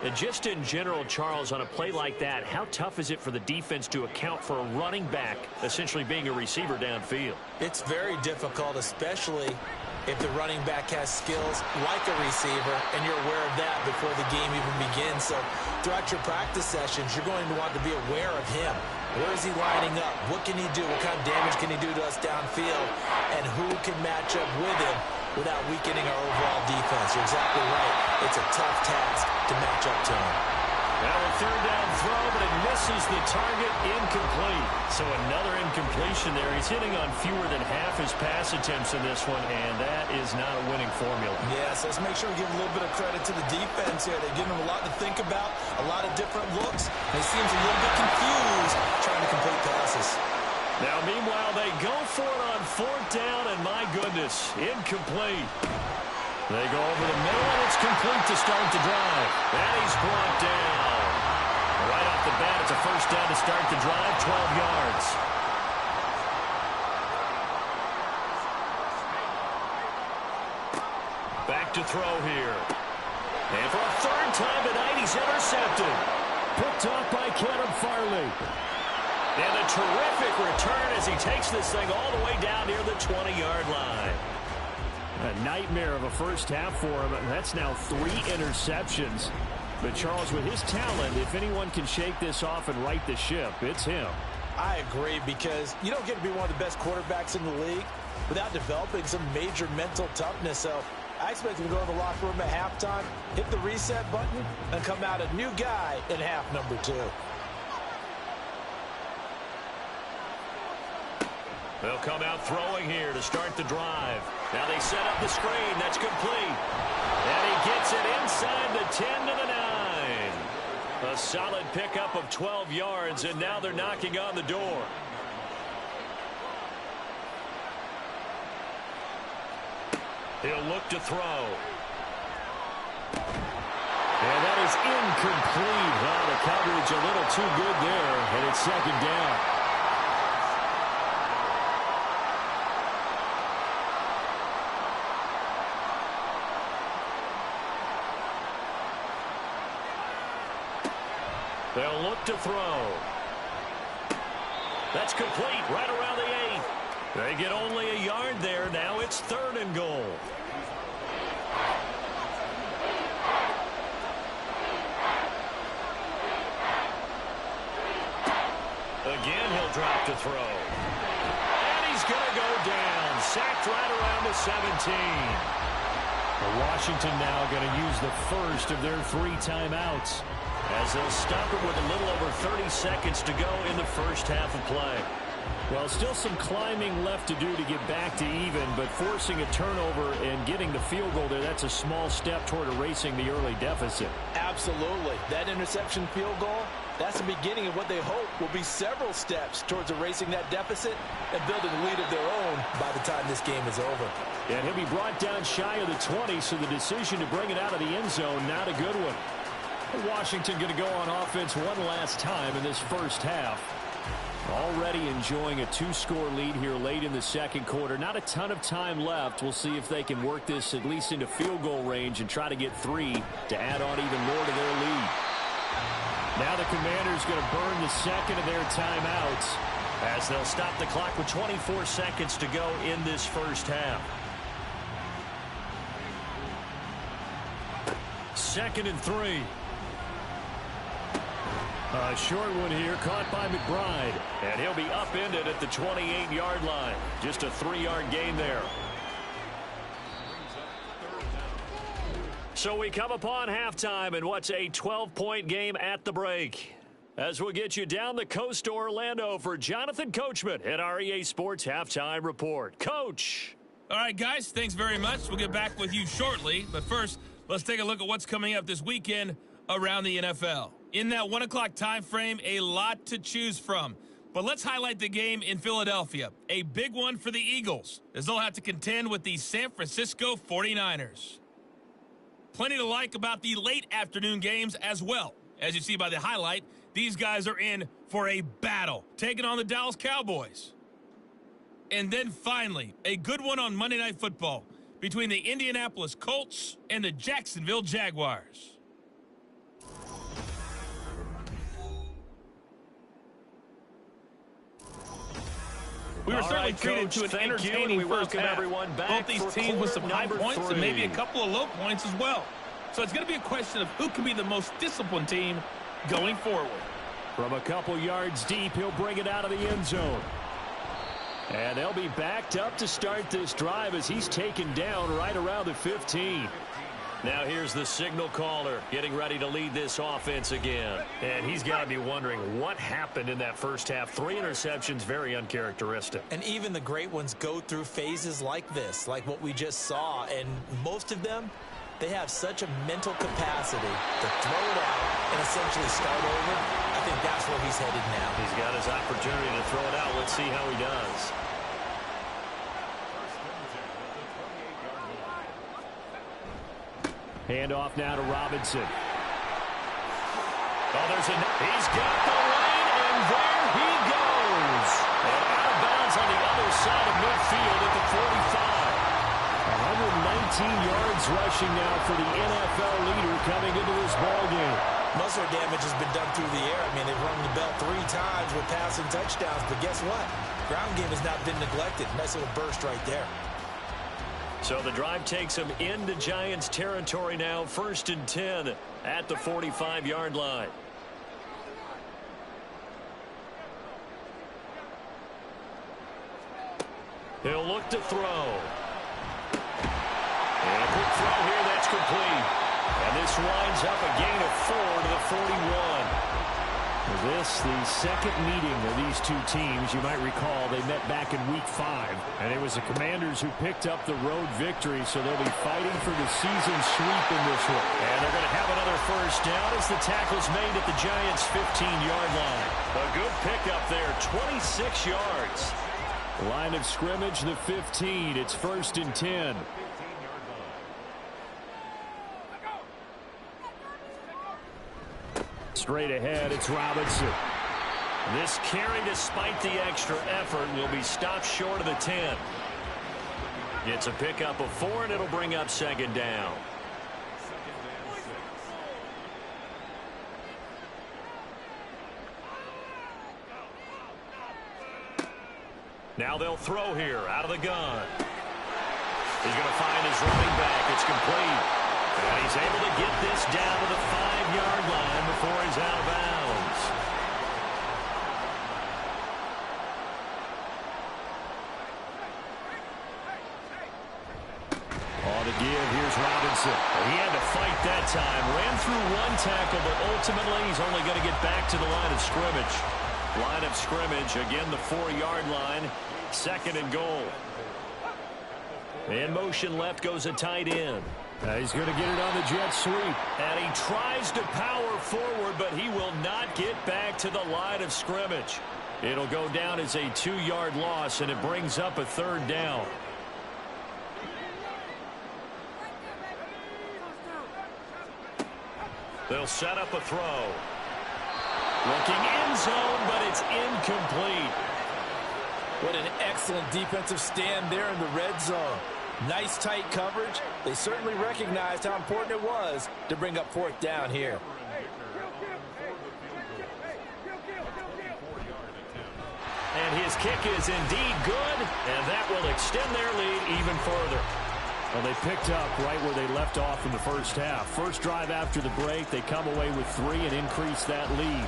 And just in general, Charles, on a play like that, how tough is it for the defense to account for a running back essentially being a receiver downfield? It's very difficult, especially if the running back has skills like a receiver, and you're aware of that before the game even begins. So throughout your practice sessions, you're going to want to be aware of him. Where is he lining up? What can he do? What kind of damage can he do to us downfield? And who can match up with him without weakening our overall defense? You're exactly right. It's a tough task to match up to him. Now a 3rd down throw, but it misses the target, incomplete. So another incompletion there. He's hitting on fewer than half his pass attempts in this one, and that is not a winning formula. Yes, let's make sure we give a little bit of credit to the defense here. They're giving him a lot to think about, a lot of different looks. He seems a little bit confused trying to complete passes. Now, meanwhile, they go for it on 4th down, and my goodness, incomplete. They go over the middle, and it's complete to start the drive. And he's brought down. Right off the bat, it's a first down to start the drive, 12 yards. Back to throw here. And for a 3rd time tonight, he's intercepted. Picked off by Caleb Farley. And a terrific return as he takes this thing all the way down near the 20-yard line. A nightmare of a first half for him. That's now 3 interceptions. But Charles, with his talent, if anyone can shake this off and right the ship, it's him. I agree, because you don't get to be one of the best quarterbacks in the league without developing some major mental toughness. So I expect him to go to the locker room at halftime, hit the reset button, and come out a new guy in half number 2. They'll come out throwing here to start the drive. Now they set up the screen. That's complete. And he gets it inside the 10 to the 9. A solid pickup of 12 yards, and now they're knocking on the door. He'll look to throw. And that is incomplete. Wow, the coverage a little too good there, and it's second down. They'll look to throw. That's complete right around the 8. They get only a yard there. Now it's 3rd and goal. Again, he'll drop to throw. And he's going to go down. Sacked right around the 17. Washington now going to use the first of their 3 timeouts, as they'll stop it with a little over 30 seconds to go in the first half of play. Well, still some climbing left to do to get back to even, but forcing a turnover and getting the field goal there, that's a small step toward erasing the early deficit. Absolutely. That interception field goal, that's the beginning of what they hope will be several steps towards erasing that deficit and building a lead of their own by the time this game is over. And he'll be brought down shy of the 20, so the decision to bring it out of the end zone, not a good one. Washington going to go on offense one last time in this first half. Already enjoying a 2-score lead here late in the second quarter. Not a ton of time left. We'll see if they can work this at least into field goal range and try to get 3 to add on even more to their lead. Now the Commanders going to burn the second of their timeouts as they'll stop the clock with 24 seconds to go in this first half. 2nd and 3. A short one here, caught by McBride. And he'll be upended at the 28-yard line. Just a 3-yard gain there. So we come upon halftime in what's a 12-point game at the break. As we'll get you down the coast to Orlando for Jonathan Coachman at our EA Sports Halftime Report. Coach. All right, guys, thanks very much. We'll get back with you shortly. But first, let's take a look at what's coming up this weekend around the NFL. In that 1 o'clock time frame, a lot to choose from. But let's highlight the game in Philadelphia. A big one for the Eagles, as they'll have to contend with the San Francisco 49ers. Plenty to like about the late afternoon games as well. As you see by the highlight, these guys are in for a battle, taking on the Dallas Cowboys. And then finally, a good one on Monday Night Football between the Indianapolis Colts and the Jacksonville Jaguars. We were certainly treated to an entertaining first half. Both these teams with some high points and maybe a couple of low points as well. So it's going to be a question of who can be the most disciplined team going forward. From a couple yards deep, he'll bring it out of the end zone. And they'll be backed up to start this drive as he's taken down right around the 15. Now here's the signal caller getting ready to lead this offense again. And he's got to be wondering what happened in that first half. 3 interceptions, very uncharacteristic. And even the great ones go through phases like this, like what we just saw. And most of them, they have such a mental capacity to throw it out and essentially start over. I think that's where he's headed now. He's got his opportunity to throw it out. Let's see how he does. Handoff now to Robinson. Oh, he's got the lane, and there he goes. And out of bounds on the other side of midfield at the 45. 119 yards rushing now for the NFL leader coming into this ballgame. Muscle damage has been done through the air. I mean, they've rung the bell 3 times with passing touchdowns, but guess what? Ground game has not been neglected. Nice little burst right there. So the drive takes him into Giants territory now. 1st and 10 at the 45-yard line. He'll look to throw. And a quick throw here, that's complete. And this winds up a gain of 4 to the 41. This, the second meeting of these two teams. You might recall they met back in Week 5, and it was the Commanders who picked up the road victory, so they'll be fighting for the season sweep in this one. And they're going to have another first down as the tackle's made at the Giants' 15-yard line. A good pickup there, 26 yards. Line of scrimmage, the 15. It's 1st and 10. Straight ahead, it's Robinson. This carry, despite the extra effort, will be stopped short of the 10. It's a pickup of 4, and it'll bring up 2nd down. Now they'll throw here out of the gun. He's going to find his running back. It's complete. And he's able to get this down to the 5-yard line before he's out of bounds. On the give, here's Robinson. He had to fight that time. Ran through one tackle, but ultimately he's only going to get back to the line of scrimmage. Line of scrimmage, again the 4-yard line. 2nd and goal. In motion left goes a tight end. He's going to get it on the jet sweep. And he tries to power forward, but he will not get back to the line of scrimmage. It'll go down as a 2-yard loss, and it brings up a 3rd down. They'll set up a throw. Looking end zone, but it's incomplete. What an excellent defensive stand there in the red zone. Nice tight coverage. They certainly recognized how important it was to bring up 4th down here. And his kick is indeed good, and that will extend their lead even further. Well, they picked up right where they left off in the first half. First drive after the break, they come away with 3 and increase that lead.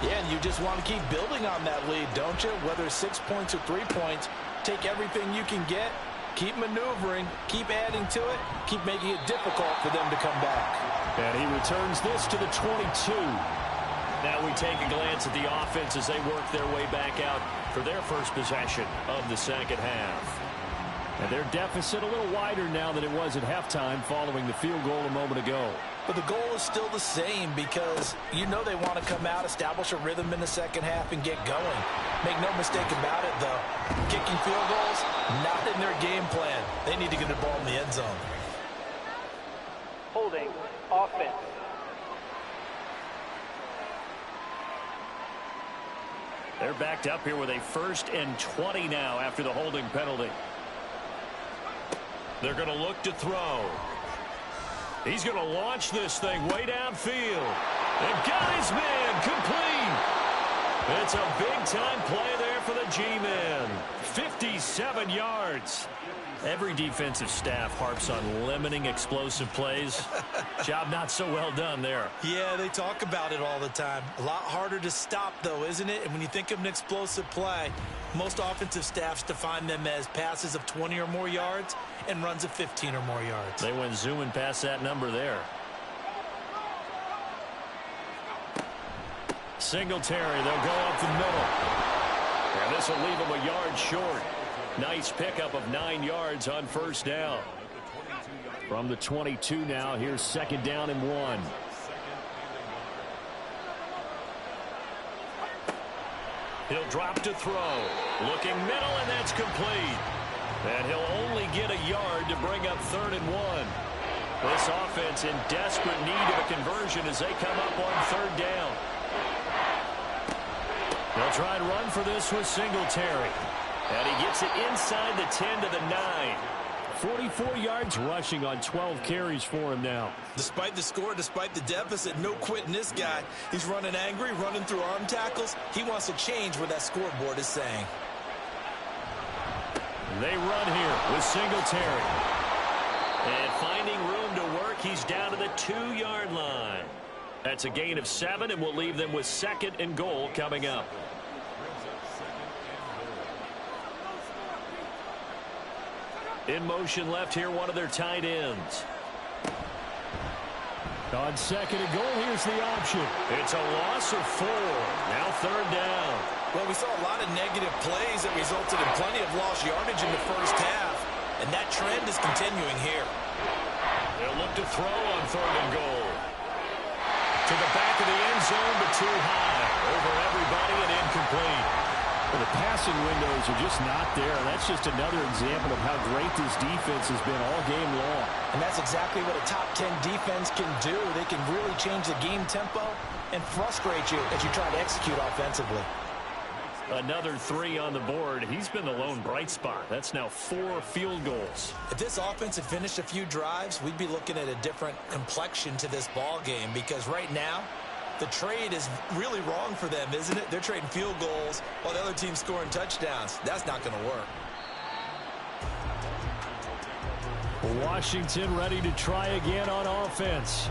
Yeah, and you just want to keep building on that lead, don't you? Whether it's 6 points or 3 points, take everything you can get, keep maneuvering, keep adding to it, keep making it difficult for them to come back. And he returns this to the 22. Now we take a glance at the offense as they work their way back out for their first possession of the second half. And their deficit a little wider now than it was at halftime following the field goal a moment ago. But the goal is still the same because you know they want to come out, establish a rhythm in the second half, and get going. Make no mistake about it, though. Kicking field goals, not in their game plan. They need to get the ball in the end zone. Holding offense. They're backed up here with a 1st and 20 now after the holding penalty. They're going to look to throw. He's going to launch this thing way downfield. And got his man complete. It's a big-time play there for the G-men. 57 yards. Every defensive staff harps on limiting explosive plays. Job not so well done there. Yeah, they talk about it all the time. A lot harder to stop, though, isn't it? And when you think of an explosive play, most offensive staffs define them as passes of 20 or more yards and runs of 15 or more yards. They went zooming past that number there. Singletary, they'll go up the middle. And this will leave them a yard short. Nice pickup of 9 yards on first down. From the 22 now, here's 2nd down and 1. He'll drop to throw. Looking middle, and that's complete. And he'll only get a yard to bring up 3rd and 1. This offense in desperate need of a conversion as they come up on 3rd down. They'll try and run for this with Singletary. And he gets it inside the 10 to the 9. 44 yards rushing on 12 carries for him now. Despite the score, despite the deficit, no quitting this guy. He's running angry, running through arm tackles. He wants to change what that scoreboard is saying. They run here with Singletary. And finding room to work, he's down to the 2-yard line. That's a gain of 7, and we'll leave them with 2nd and goal coming up. In motion left here, one of their tight ends. On second and goal, here's the option. It's a loss of 4. Now third down. Well, we saw a lot of negative plays that resulted in plenty of lost yardage in the first half, and that trend is continuing here. They'll look to throw on third and goal. To the back of the end zone, but too high. Over everybody and incomplete. Well, the passing windows are just not there. That's just another example of how great this defense has been all game long. And that's exactly what a top 10 defense can do. They can really change the game tempo and frustrate you as you try to execute offensively. Another 3 on the board. He's been the lone bright spot. That's now 4 field goals. If this offense had finished a few drives, we'd be looking at a different complexion to this ball game, because right now, the trade is really wrong for them, isn't it? They're trading field goals while the other team's scoring touchdowns. That's not going to work. Washington ready to try again on offense.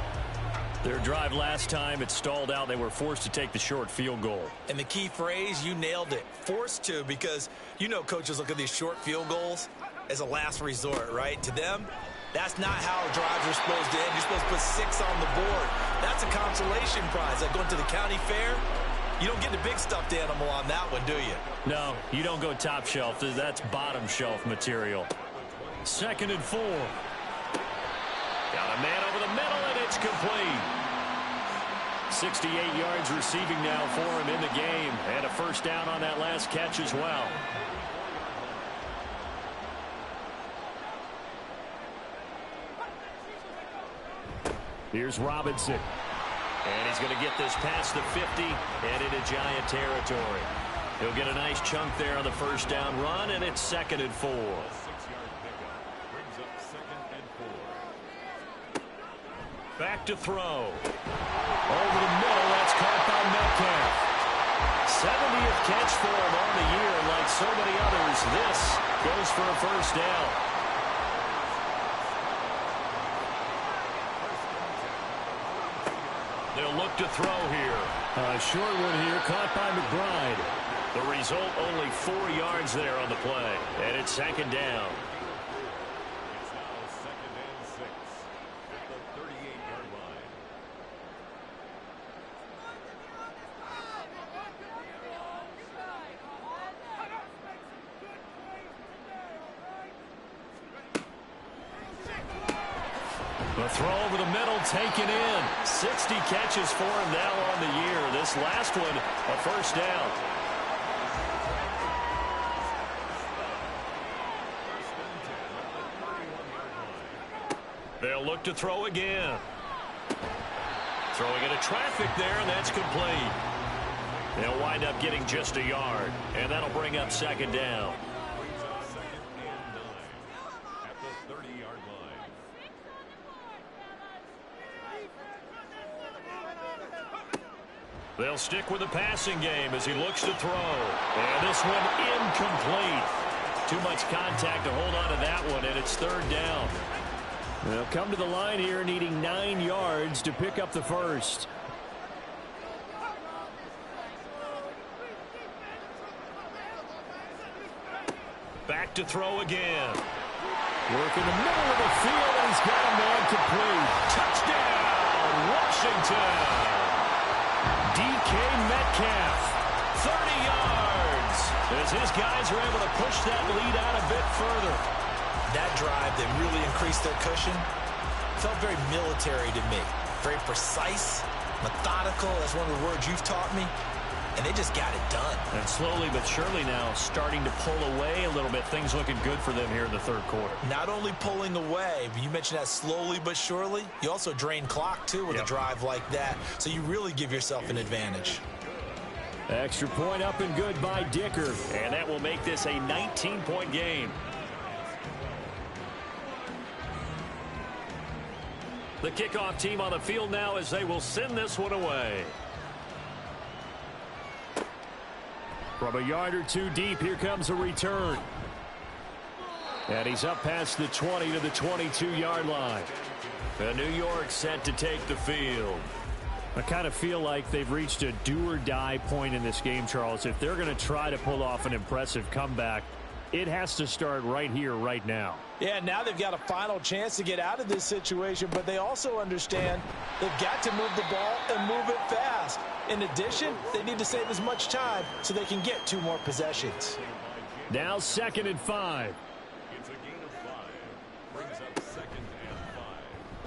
Their drive last time, it stalled out. They were forced to take the short field goal. And the key phrase, you nailed it. Forced to, because you know coaches look at these short field goals as a last resort, right? To them, that's not how drives are supposed to end. You're supposed to put 6 on the board. That's a consolation prize. Like going to the county fair, you don't get the big stuffed animal on that one, do you? No, you don't go top shelf. That's bottom shelf material. Second and 4. Got a man over the middle, and it's complete. 68 yards receiving now for him in the game, and a first down on that last catch as well. Here's Robinson. And he's going to get this past the 50 and into Giant territory. He'll get a nice chunk there on the first down run, and it's second and 4. Back to throw. Over the middle, that's caught by Metcalf. 70th catch for him on the year. Like so many others, this goes for a first down. They'll look to throw here. A short one here, caught by McBride. The result, only 4 yards there on the play. And it's second down. The throw over the middle, taken in. 60 catches for him now on the year. This last one, a first down. They'll look to throw again. Throwing into traffic there, and that's complete. They'll wind up getting just a yard, and that'll bring up second down. They'll stick with the passing game as he looks to throw. And this one incomplete. Too much contact to hold on to that one, and it's third down. They'll come to the line here needing 9 yards to pick up the first. Back to throw again. Work in the middle of the field, and he's got a man complete. Touchdown, Washington. DK Metcalf, 30 yards, as his guys are able to push that lead out a bit further. That drive, they really increased their cushion. Felt very military to me. Very precise, methodical. That's one of the words you've taught me. And they just got it done. And slowly but surely now starting to pull away a little bit. Things looking good for them here in the third quarter. Not only pulling away, but you mentioned that slowly but surely. You also drain clock, too, with a drive like that. So you really give yourself an advantage. Extra point up and good by Dicker. And that will make this a 19-point game. The kickoff team on the field now as they will send this one away. From a yard or two deep, here comes a return. And he's up past the 20 to the 22-yard line. And New York set to take the field. I kind of feel like they've reached a do-or-die point in this game, Charles. If they're going to try to pull off an impressive comeback, it has to start right here, right now. Yeah, now they've got a final chance to get out of this situation, but they also understand they've got to move the ball and move it fast. In addition, they need to save as much time so they can get 2 more possessions. Now 2nd and 5. It's a gain of 5. Brings up 2nd and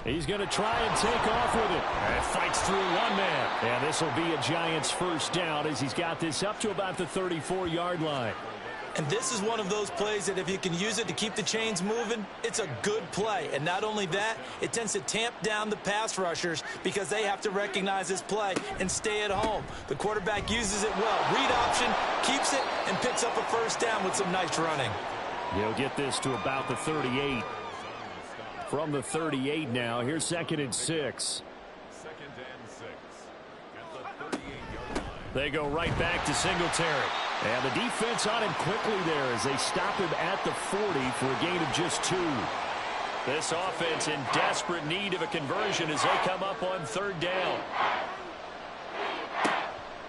5. He's going to try and take off with it. And fights through one man. And this will be a Giants first down as he's got this up to about the 34-yard line. And this is one of those plays that if you can use it to keep the chains moving, it's a good play. And not only that, it tends to tamp down the pass rushers because they have to recognize this play and stay at home. The quarterback uses it well. Read option, keeps it, and picks up a first down with some nice running. He'll get this to about the 38. From the 38 now, here's 2nd and 6. 2nd and 6. At the 38-yard line. They go right back to Singletary. And the defense on him quickly there as they stop him at the 40 for a gain of just 2. This offense in desperate need of a conversion as they come up on 3rd down.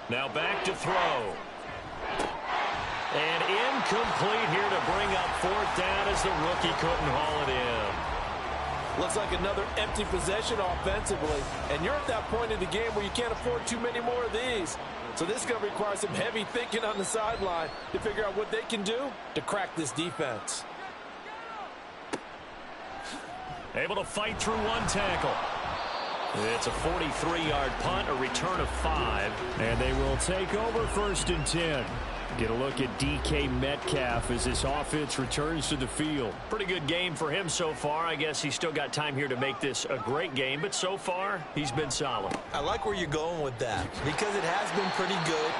Now back to throw. And incomplete here to bring up 4th down as the rookie couldn't haul it in. Looks like another empty possession offensively. And you're at that point in the game where you can't afford too many more of these. So this is going to require some heavy thinking on the sideline to figure out what they can do to crack this defense. Able to fight through one tackle. It's a 43-yard punt, a return of 5. And they will take over 1st and 10. Get a look at DK Metcalf as this offense returns to the field. Pretty good game for him so far. I guess he's still got time here to make this a great game, but so far, he's been solid. I like where you're going with that because it has been pretty good,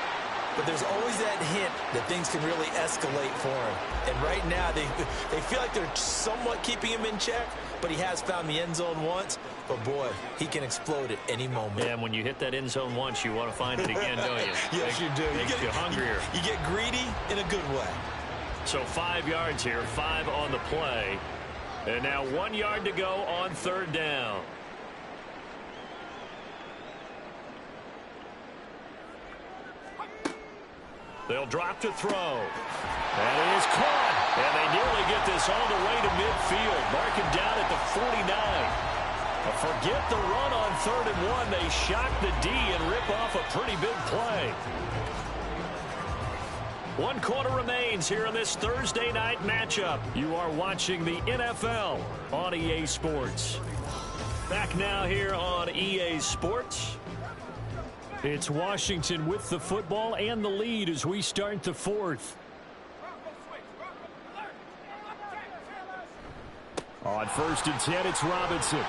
but there's always that hint that things can really escalate for him. And right now, they feel like they're somewhat keeping him in check, but he has found the end zone once. But, boy, he can explode at any moment. Yeah, and when you hit that end zone once, you want to find it again, don't you? Yes, you do. Makes you hungrier. You get greedy in a good way. So 5 yards here, 5 on the play. And now 1 yard to go on 3rd down. They'll drop to throw. And it is caught. And they nearly get this all the way to midfield. Marking down at the 49. Forget the run on 3rd and 1. They shock the D and rip off a pretty big play. 1 quarter remains here in this Thursday night matchup. You are watching the NFL on EA Sports. Back now here on EA Sports. It's Washington with the football and the lead as we start the 4th. On 1st and 10, it's Robinson.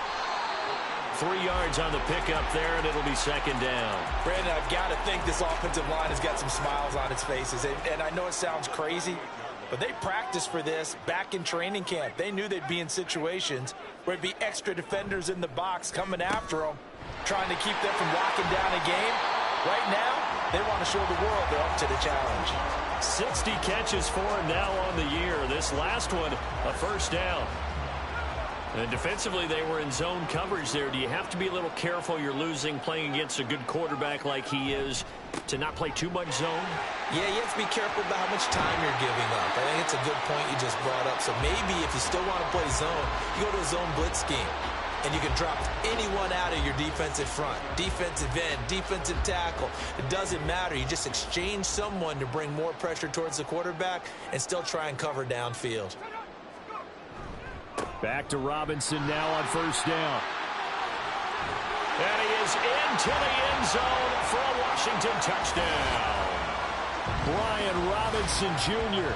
3 yards on the pickup there, and it'll be 2nd down. Brandon, I've got to think this offensive line has got some smiles on its faces. And I know it sounds crazy, but they practiced for this back in training camp. They knew they'd be in situations where it'd be extra defenders in the box coming after them, trying to keep them from locking down a game. Right now, they want to show the world they're up to the challenge. 60 catches for him now on the year. This last one, a 1st down. And defensively, they were in zone coverage there. Do you have to be a little careful? You're losing playing against a good quarterback like he is to not play too much zone? Yeah, you have to be careful about how much time you're giving up. I think it's a good point you just brought up. So maybe if you still want to play zone, you go to a zone blitz scheme. And you can drop anyone out of your defensive front. Defensive end, defensive tackle. It doesn't matter. You just exchange someone to bring more pressure towards the quarterback and still try and cover downfield. Back to Robinson now on 1st down. And he is into the end zone for a Washington touchdown. Brian Robinson Jr.,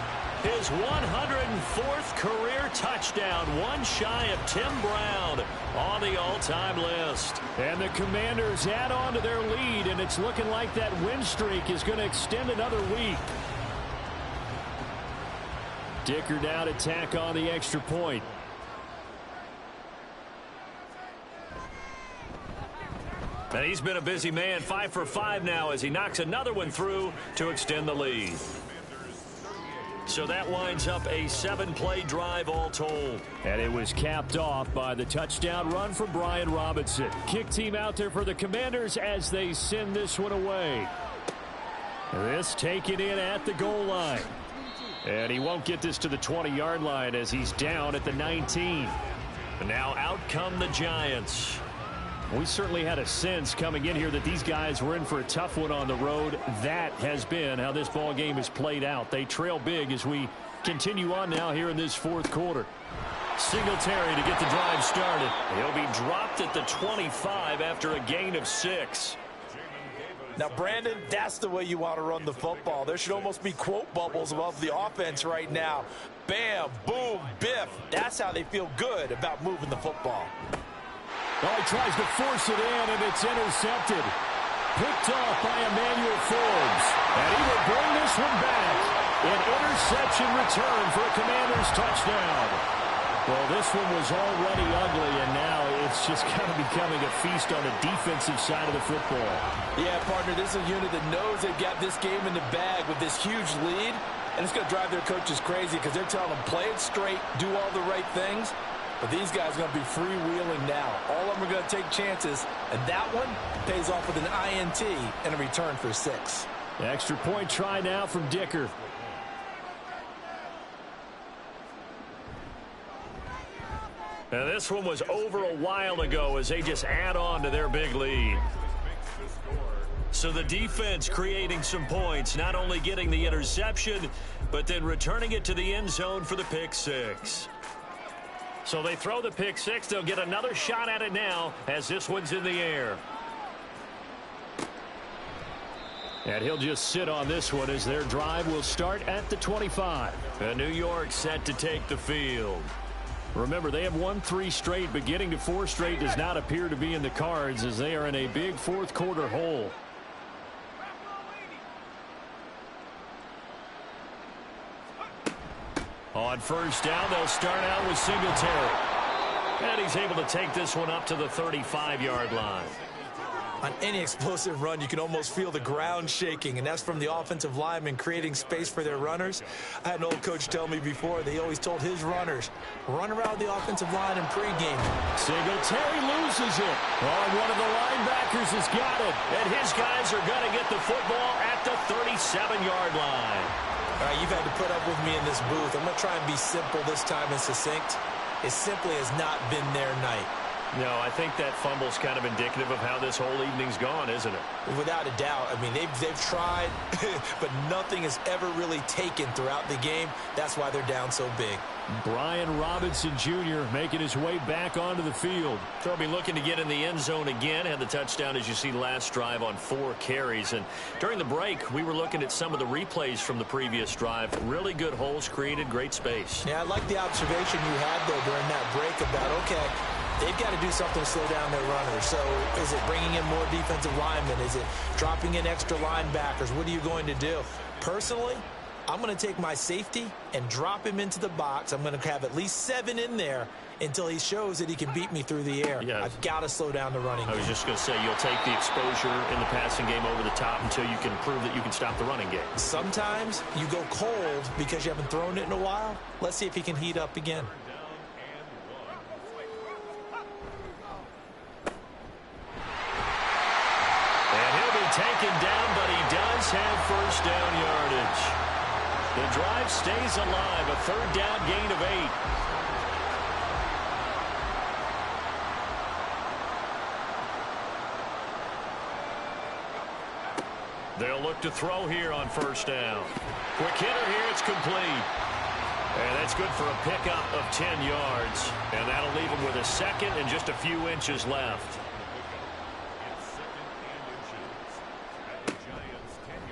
his 104th career touchdown, one shy of Tim Brown on the all-time list. And the Commanders add on to their lead, and it's looking like that win streak is going to extend another week. Dicker down to tack on the extra point. And he's been a busy man, 5 for 5 now as he knocks another one through to extend the lead. So that winds up a 7-play drive all told. And it was capped off by the touchdown run from Brian Robinson. Kick team out there for the Commanders as they send this one away. This taken in at the goal line. And he won't get this to the 20-yard line as he's down at the 19. And now out come the Giants. We certainly had a sense coming in here that these guys were in for a tough one on the road. That has been how this ball game has played out. They trail big as we continue on now here in this fourth quarter. Singletary to get the drive started. He'll be dropped at the 25 after a gain of 6. Now, Brandon, that's the way you want to run the football. There should almost be quote bubbles above the offense right now. Bam, boom, biff. That's how they feel good about moving the football. Well, he tries to force it in, and it's intercepted. Picked off by Emmanuel Forbes. And he will bring this one back. An interception return for a Commanders touchdown. Well, this one was already ugly, and now it's just kind of becoming a feast on the defensive side of the football. Yeah, partner, this is a unit that knows they've got this game in the bag with this huge lead, and it's going to drive their coaches crazy because they're telling them, play it straight, do all the right things. But these guys are going to be freewheeling now. All of them are going to take chances, and that one pays off with an INT and a return for 6. Extra point try now from Dicker. Now this one was over a while ago as they just add on to their big lead. So the defense creating some points, not only getting the interception, but then returning it to the end zone for the pick 6. So they throw the pick 6. They'll get another shot at it now as this one's in the air. And he'll just sit on this one as their drive will start at the 25. And New York set to take the field. Remember, they have won 3 straight, but getting to 4 straight does not appear to be in the cards as they are in a big fourth quarter hole. On first down, they'll start out with Singletary. And he's able to take this one up to the 35-yard line. On any explosive run, you can almost feel the ground shaking, and that's from the offensive linemen creating space for their runners. I had an old coach tell me before, they always told his runners, run around the offensive line in pregame. Singletary loses it. Oh, one of the linebackers has got it. And his guys are going to get the football at the 37-yard line. All right, you've had to put up with me in this booth. I'm going to try and be simple this time and succinct. It simply has not been their night. No, I think that fumble's kind of indicative of how this whole evening's gone, isn't it? Without a doubt. I mean, they've tried, but nothing has ever really taken throughout the game. That's why they're down so big. Brian Robinson Jr. making his way back onto the field. They'll be looking to get in the end zone again. Had the touchdown, as you see, last drive on 4 carries. And during the break, we were looking at some of the replays from the previous drive. Really good holes created, great space. Yeah, I like the observation you had, though, during that break about, okay, they've got to do something to slow down their runners. So is it bringing in more defensive linemen? Is it dropping in extra linebackers? What are you going to do? Personally, I'm going to take my safety and drop him into the box. I'm going to have at least 7 in there until he shows that he can beat me through the air. Yeah. I've got to slow down the running game. I was just going to say, you'll take the exposure in the passing game over the top until you can prove that you can stop the running game. Sometimes you go cold because you haven't thrown it in a while. Let's see if he can heat up again. Taken down, but he does have first down yardage. The drive stays alive, a 3rd down gain of 8. They'll look to throw here on first down. Quick hitter here, it's complete. And that's good for a pickup of 10 yards. And that'll leave him with a 2nd and just a few inches left.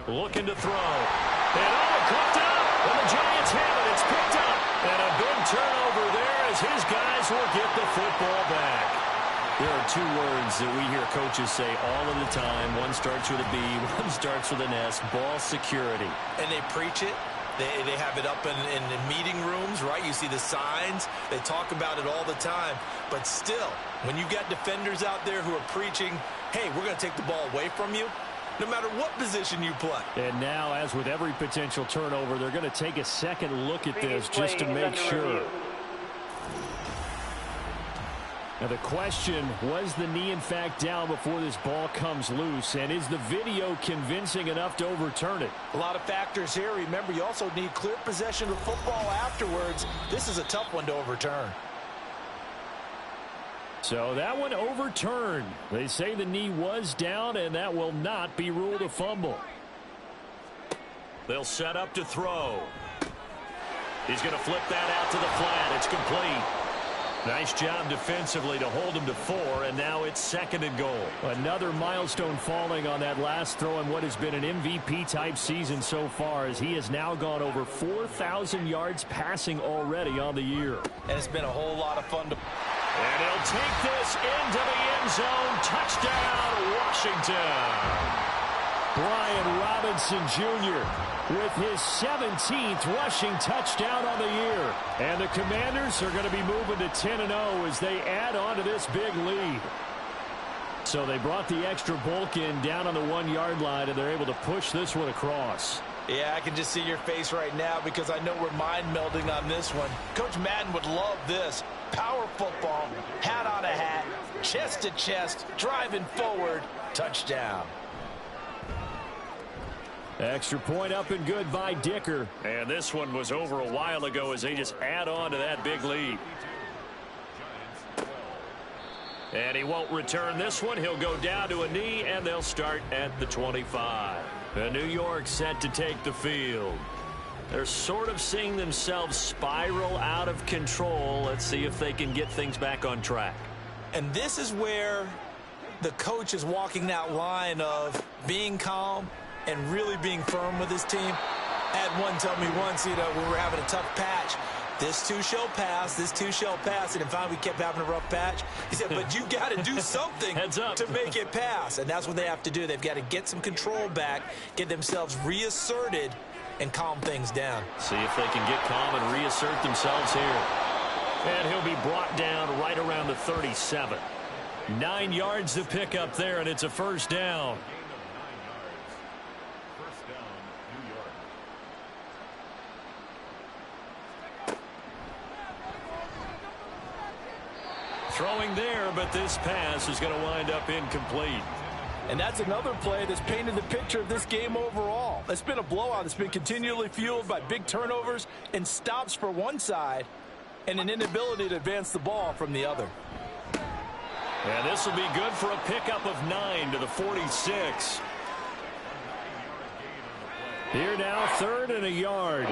Looking to throw. And caught up. And the Giants have it. It's picked up. And a big turnover there as his guys will get the football back. There are 2 words that we hear coaches say all of the time. One starts with a B, one starts with an S. Ball security. And they preach it. They have it up in meeting rooms, right? You see the signs. They talk about it all the time. But still, when you got defenders out there who are preaching, hey, we're going to take the ball away from you, no matter what position you play. And now, as with every potential turnover, they're going to take a second look at this just to make sure. Now the question, was the knee in fact down before this ball comes loose? And is the video convincing enough to overturn it? A lot of factors here. Remember, you also need clear possession of football afterwards. This is a tough one to overturn. So that one overturned. They say the knee was down, and that will not be ruled a fumble. They'll set up to throw. He's going to flip that out to the flat. It's complete. Nice job defensively to hold him to 4, and now it's 2nd and goal. Another milestone falling on that last throw in what has been an MVP-type season so far, as he has now gone over 4,000 yards passing already on the year. And it's been a whole lot of fun to... And he'll take this into the end zone. Touchdown, Washington. Brian Robinson Jr. with his 17th rushing touchdown on the year. And the Commanders are going to be moving to 10-0 as they add on to this big lead. So they brought the extra bulk in down on the 1-yard line, and they're able to push this one across. Yeah, I can just see your face right now because I know we're mind melding on this one. Coach Madden would love this. Power football, hat on a hat, chest to chest, driving forward, touchdown. Extra point up and good by Dicker. And this one was over a while ago as they just add on to that big lead. And he won't return this one. He'll go down to a knee, and they'll start at the 25. And New York set to take the field. They're sort of seeing themselves spiral out of control. Let's see if they can get things back on track. And this is where the coach is walking that line of being calm and really being firm with his team. I had one tell me once, when we were having a tough patch, this too shall pass, this too shall pass, and finally we kept having a rough patch. He said, but you got to do something to make it pass, and that's what they have to do. They've got to get some control back, get themselves reasserted, and calm things down. See if they can get calm and reassert themselves here. And he'll be brought down right around the 37. 9 yards to pick up there, and it's a first down. Throwing there, but this pass is going to wind up incomplete. And that's another play that's painted the picture of this game overall. It's been a blowout. It's been continually fueled by big turnovers and stops for one side and an inability to advance the ball from the other. And this will be good for a pickup of 9 to the 46. Here now, 3rd and a yard.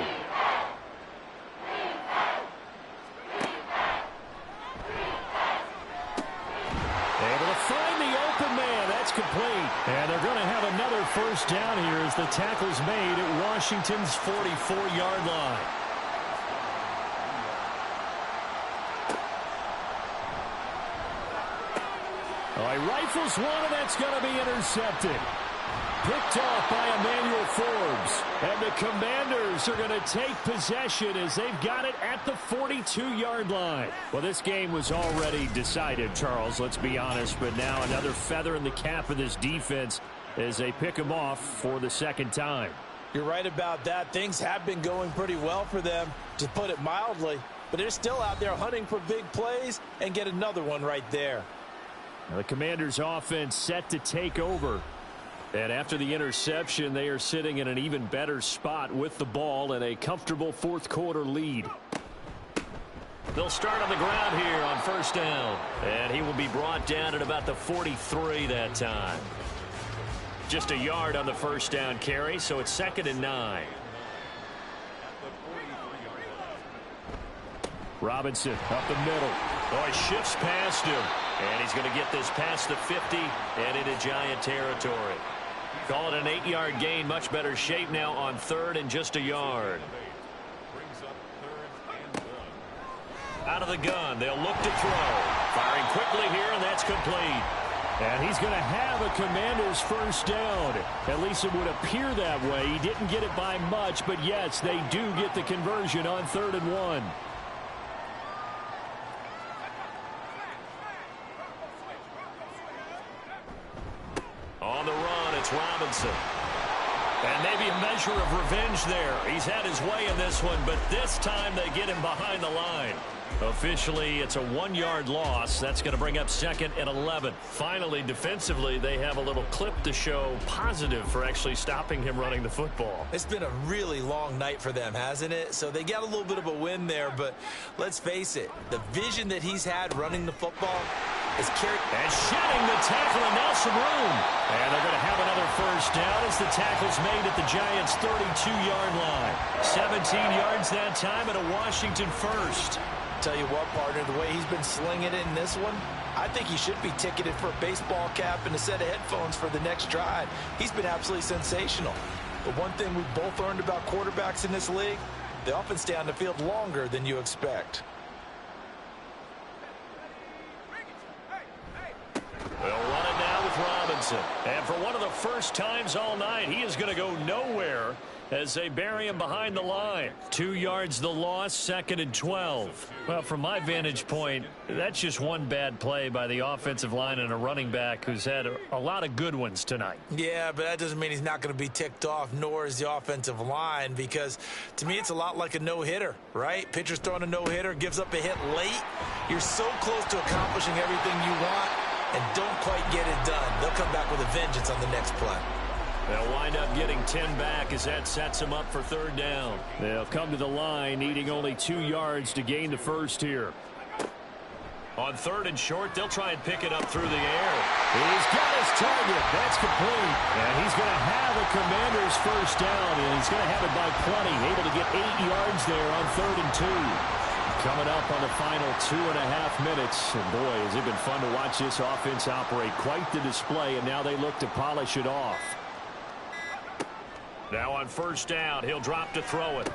Able to find the open man. That's complete. And they're going to have another first down here as the tackle's made at Washington's 44-yard line. Oh, he rifles one, and that's going to be intercepted. Picked off by Emmanuel Forbes. And the Commanders are going to take possession as they've got it at the 42-yard line. Well, this game was already decided, Charles, let's be honest. But now another feather in the cap of this defense as they pick him off for the second time. You're right about that. Things have been going pretty well for them, to put it mildly. But they're still out there hunting for big plays and get another one right there. Now the Commanders' offense set to take over. And after the interception, they are sitting in an even better spot with the ball and a comfortable fourth-quarter lead. They'll start on the ground here on first down. And he will be brought down at about the 43 that time. Just a yard on the first down carry, so it's 2nd and 9. Robinson up the middle. Oh, he shifts past him. And he's going to get this past the 50 and into Giant territory. Call it an 8-yard gain. Much better shape now on 3rd and just a yard. Out of the gun. They'll look to throw. Firing quickly here, and that's complete. And he's going to have a Commanders first down. At least it would appear that way. He didn't get it by much, but yes, they do get the conversion on 3rd and 1. On the run, it's Robinson. And maybe a measure of revenge there. He's had his way in this one, but this time they get him behind the line. Officially, it's a 1-yard loss. That's going to bring up 2nd and 11. Finally, defensively, they have a little clip to show positive for actually stopping him running the football. It's been a really long night for them, hasn't it? So they got a little bit of a win there, but let's face it, the vision that he's had running the football is carried. And shedding the tackle, and now some room. And they're going to have another first down as the tackle's made at the Giants' 32-yard line. 17 yards that time and a Washington first. Tell you what, partner, the way he's been slinging it in this one, I think he should be ticketed for a baseball cap and a set of headphones for the next drive. He's been absolutely sensational. But one thing we've both learned about quarterbacks in this league, they often stay on the field longer than you expect. They'll run it now with Robinson. And for one of the first times all night, he is going to go nowhere as they bury him behind the line. 2 yards the loss, 2nd and 12. Well, from my vantage point, that's just one bad play by the offensive line and a running back who's had a lot of good ones tonight. Yeah, but that doesn't mean he's not going to be ticked off, nor is the offensive line, because to me it's a lot like a no-hitter, right? Pitcher's throwing a no-hitter, gives up a hit late. You're so close to accomplishing everything you want and don't quite get it done. They'll come back with a vengeance on the next play. They'll wind up getting 10 back as that sets them up for 3rd down. They'll come to the line, needing only 2 yards to gain the first here. On 3rd and short, they'll try and pick it up through the air. He's got his target. That's complete. And he's going to have a Commanders first down, and he's going to have it by plenty. Able to get 8 yards there on 3rd and 2. Coming up on the final 2.5 minutes. And boy, has it been fun to watch this offense operate. Quite the display, and now they look to polish it off. Now on 1st down, he'll drop to throw it.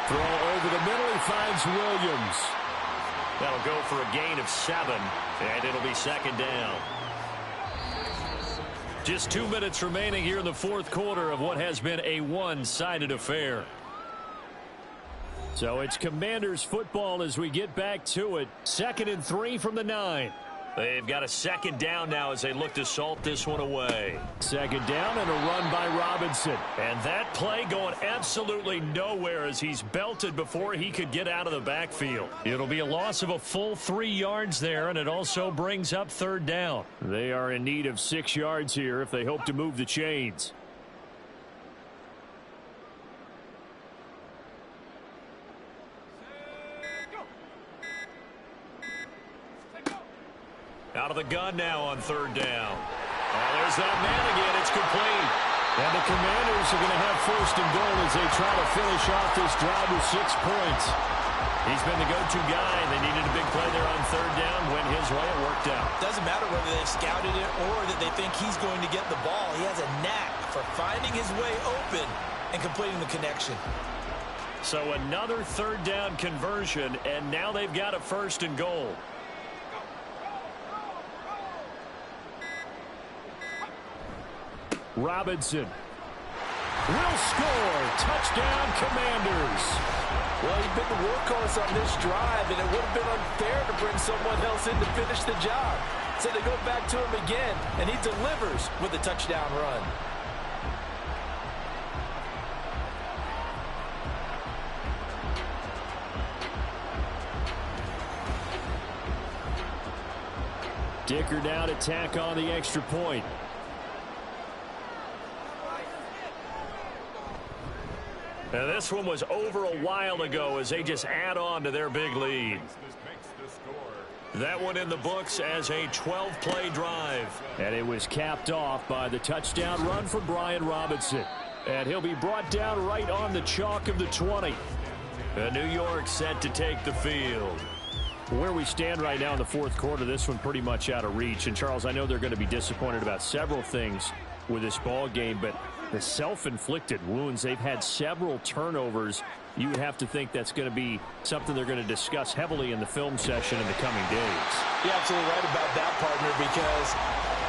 Throw over the middle, he finds Williams. That'll go for a gain of 7, and it'll be 2nd down. Just 2 minutes remaining here in the 4th quarter of what has been a one-sided affair. So it's Commanders football as we get back to it. 2nd and 3 from the 9. They've got a 2nd down now as they look to salt this one away. 2nd down and a run by Robinson. And that play going absolutely nowhere as he's belted before he could get out of the backfield. It'll be a loss of a full 3 yards there, and it also brings up 3rd down. They are in need of 6 yards here if they hope to move the chains. Out of the gun now on 3rd down. Oh, there's that man again. It's complete. And the Commanders are going to have 1st and goal as they try to finish off this drive with 6 points. He's been the go-to guy. They needed a big play there on 3rd down. Went his way. It worked out. Doesn't matter whether they've scouted it or that they think he's going to get the ball. He has a knack for finding his way open and completing the connection. So another 3rd down conversion, and now they've got a 1st and goal. Robinson will score. Touchdown, Commanders. Well, he's been the workhorse on this drive, and it would have been unfair to bring someone else in to finish the job. So they go back to him again, and he delivers with a touchdown run. Dicker now to tack on the extra point. Now this one was over a while ago as they just add on to their big lead. That one in the books as a 12-play drive. And it was capped off by the touchdown run for Brian Robinson. And he'll be brought down right on the chalk of the 20. And New York set to take the field. Where we stand right now in the 4th quarter, this one pretty much out of reach. And, Charles, I know they're going to be disappointed about several things with this ball game, but the self-inflicted wounds, they've had several turnovers. You would have to think that's going to be something they're going to discuss heavily in the film session in the coming days. You're absolutely right about that, partner, because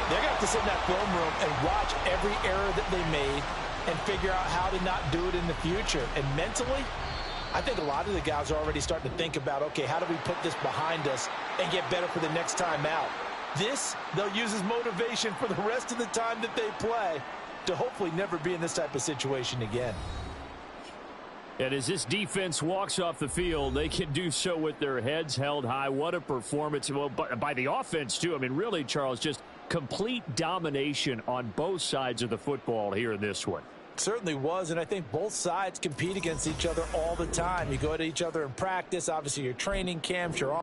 they're going to have to sit in that film room and watch every error that they made and figure out how to not do it in the future. And mentally, I think a lot of the guys are already starting to think about, okay, how do we put this behind us and get better for the next time out? This, they'll use as motivation for the rest of the time that they play. to hopefully never be in this type of situation again. And as this defense walks off the field, they can do so with their heads held high. What a performance. Well, by the offense, too. I mean, really, Charles, just complete domination on both sides of the football here in this one. Certainly was, and I think both sides compete against each other all the time. You go at each other in practice. Obviously, your training camps, your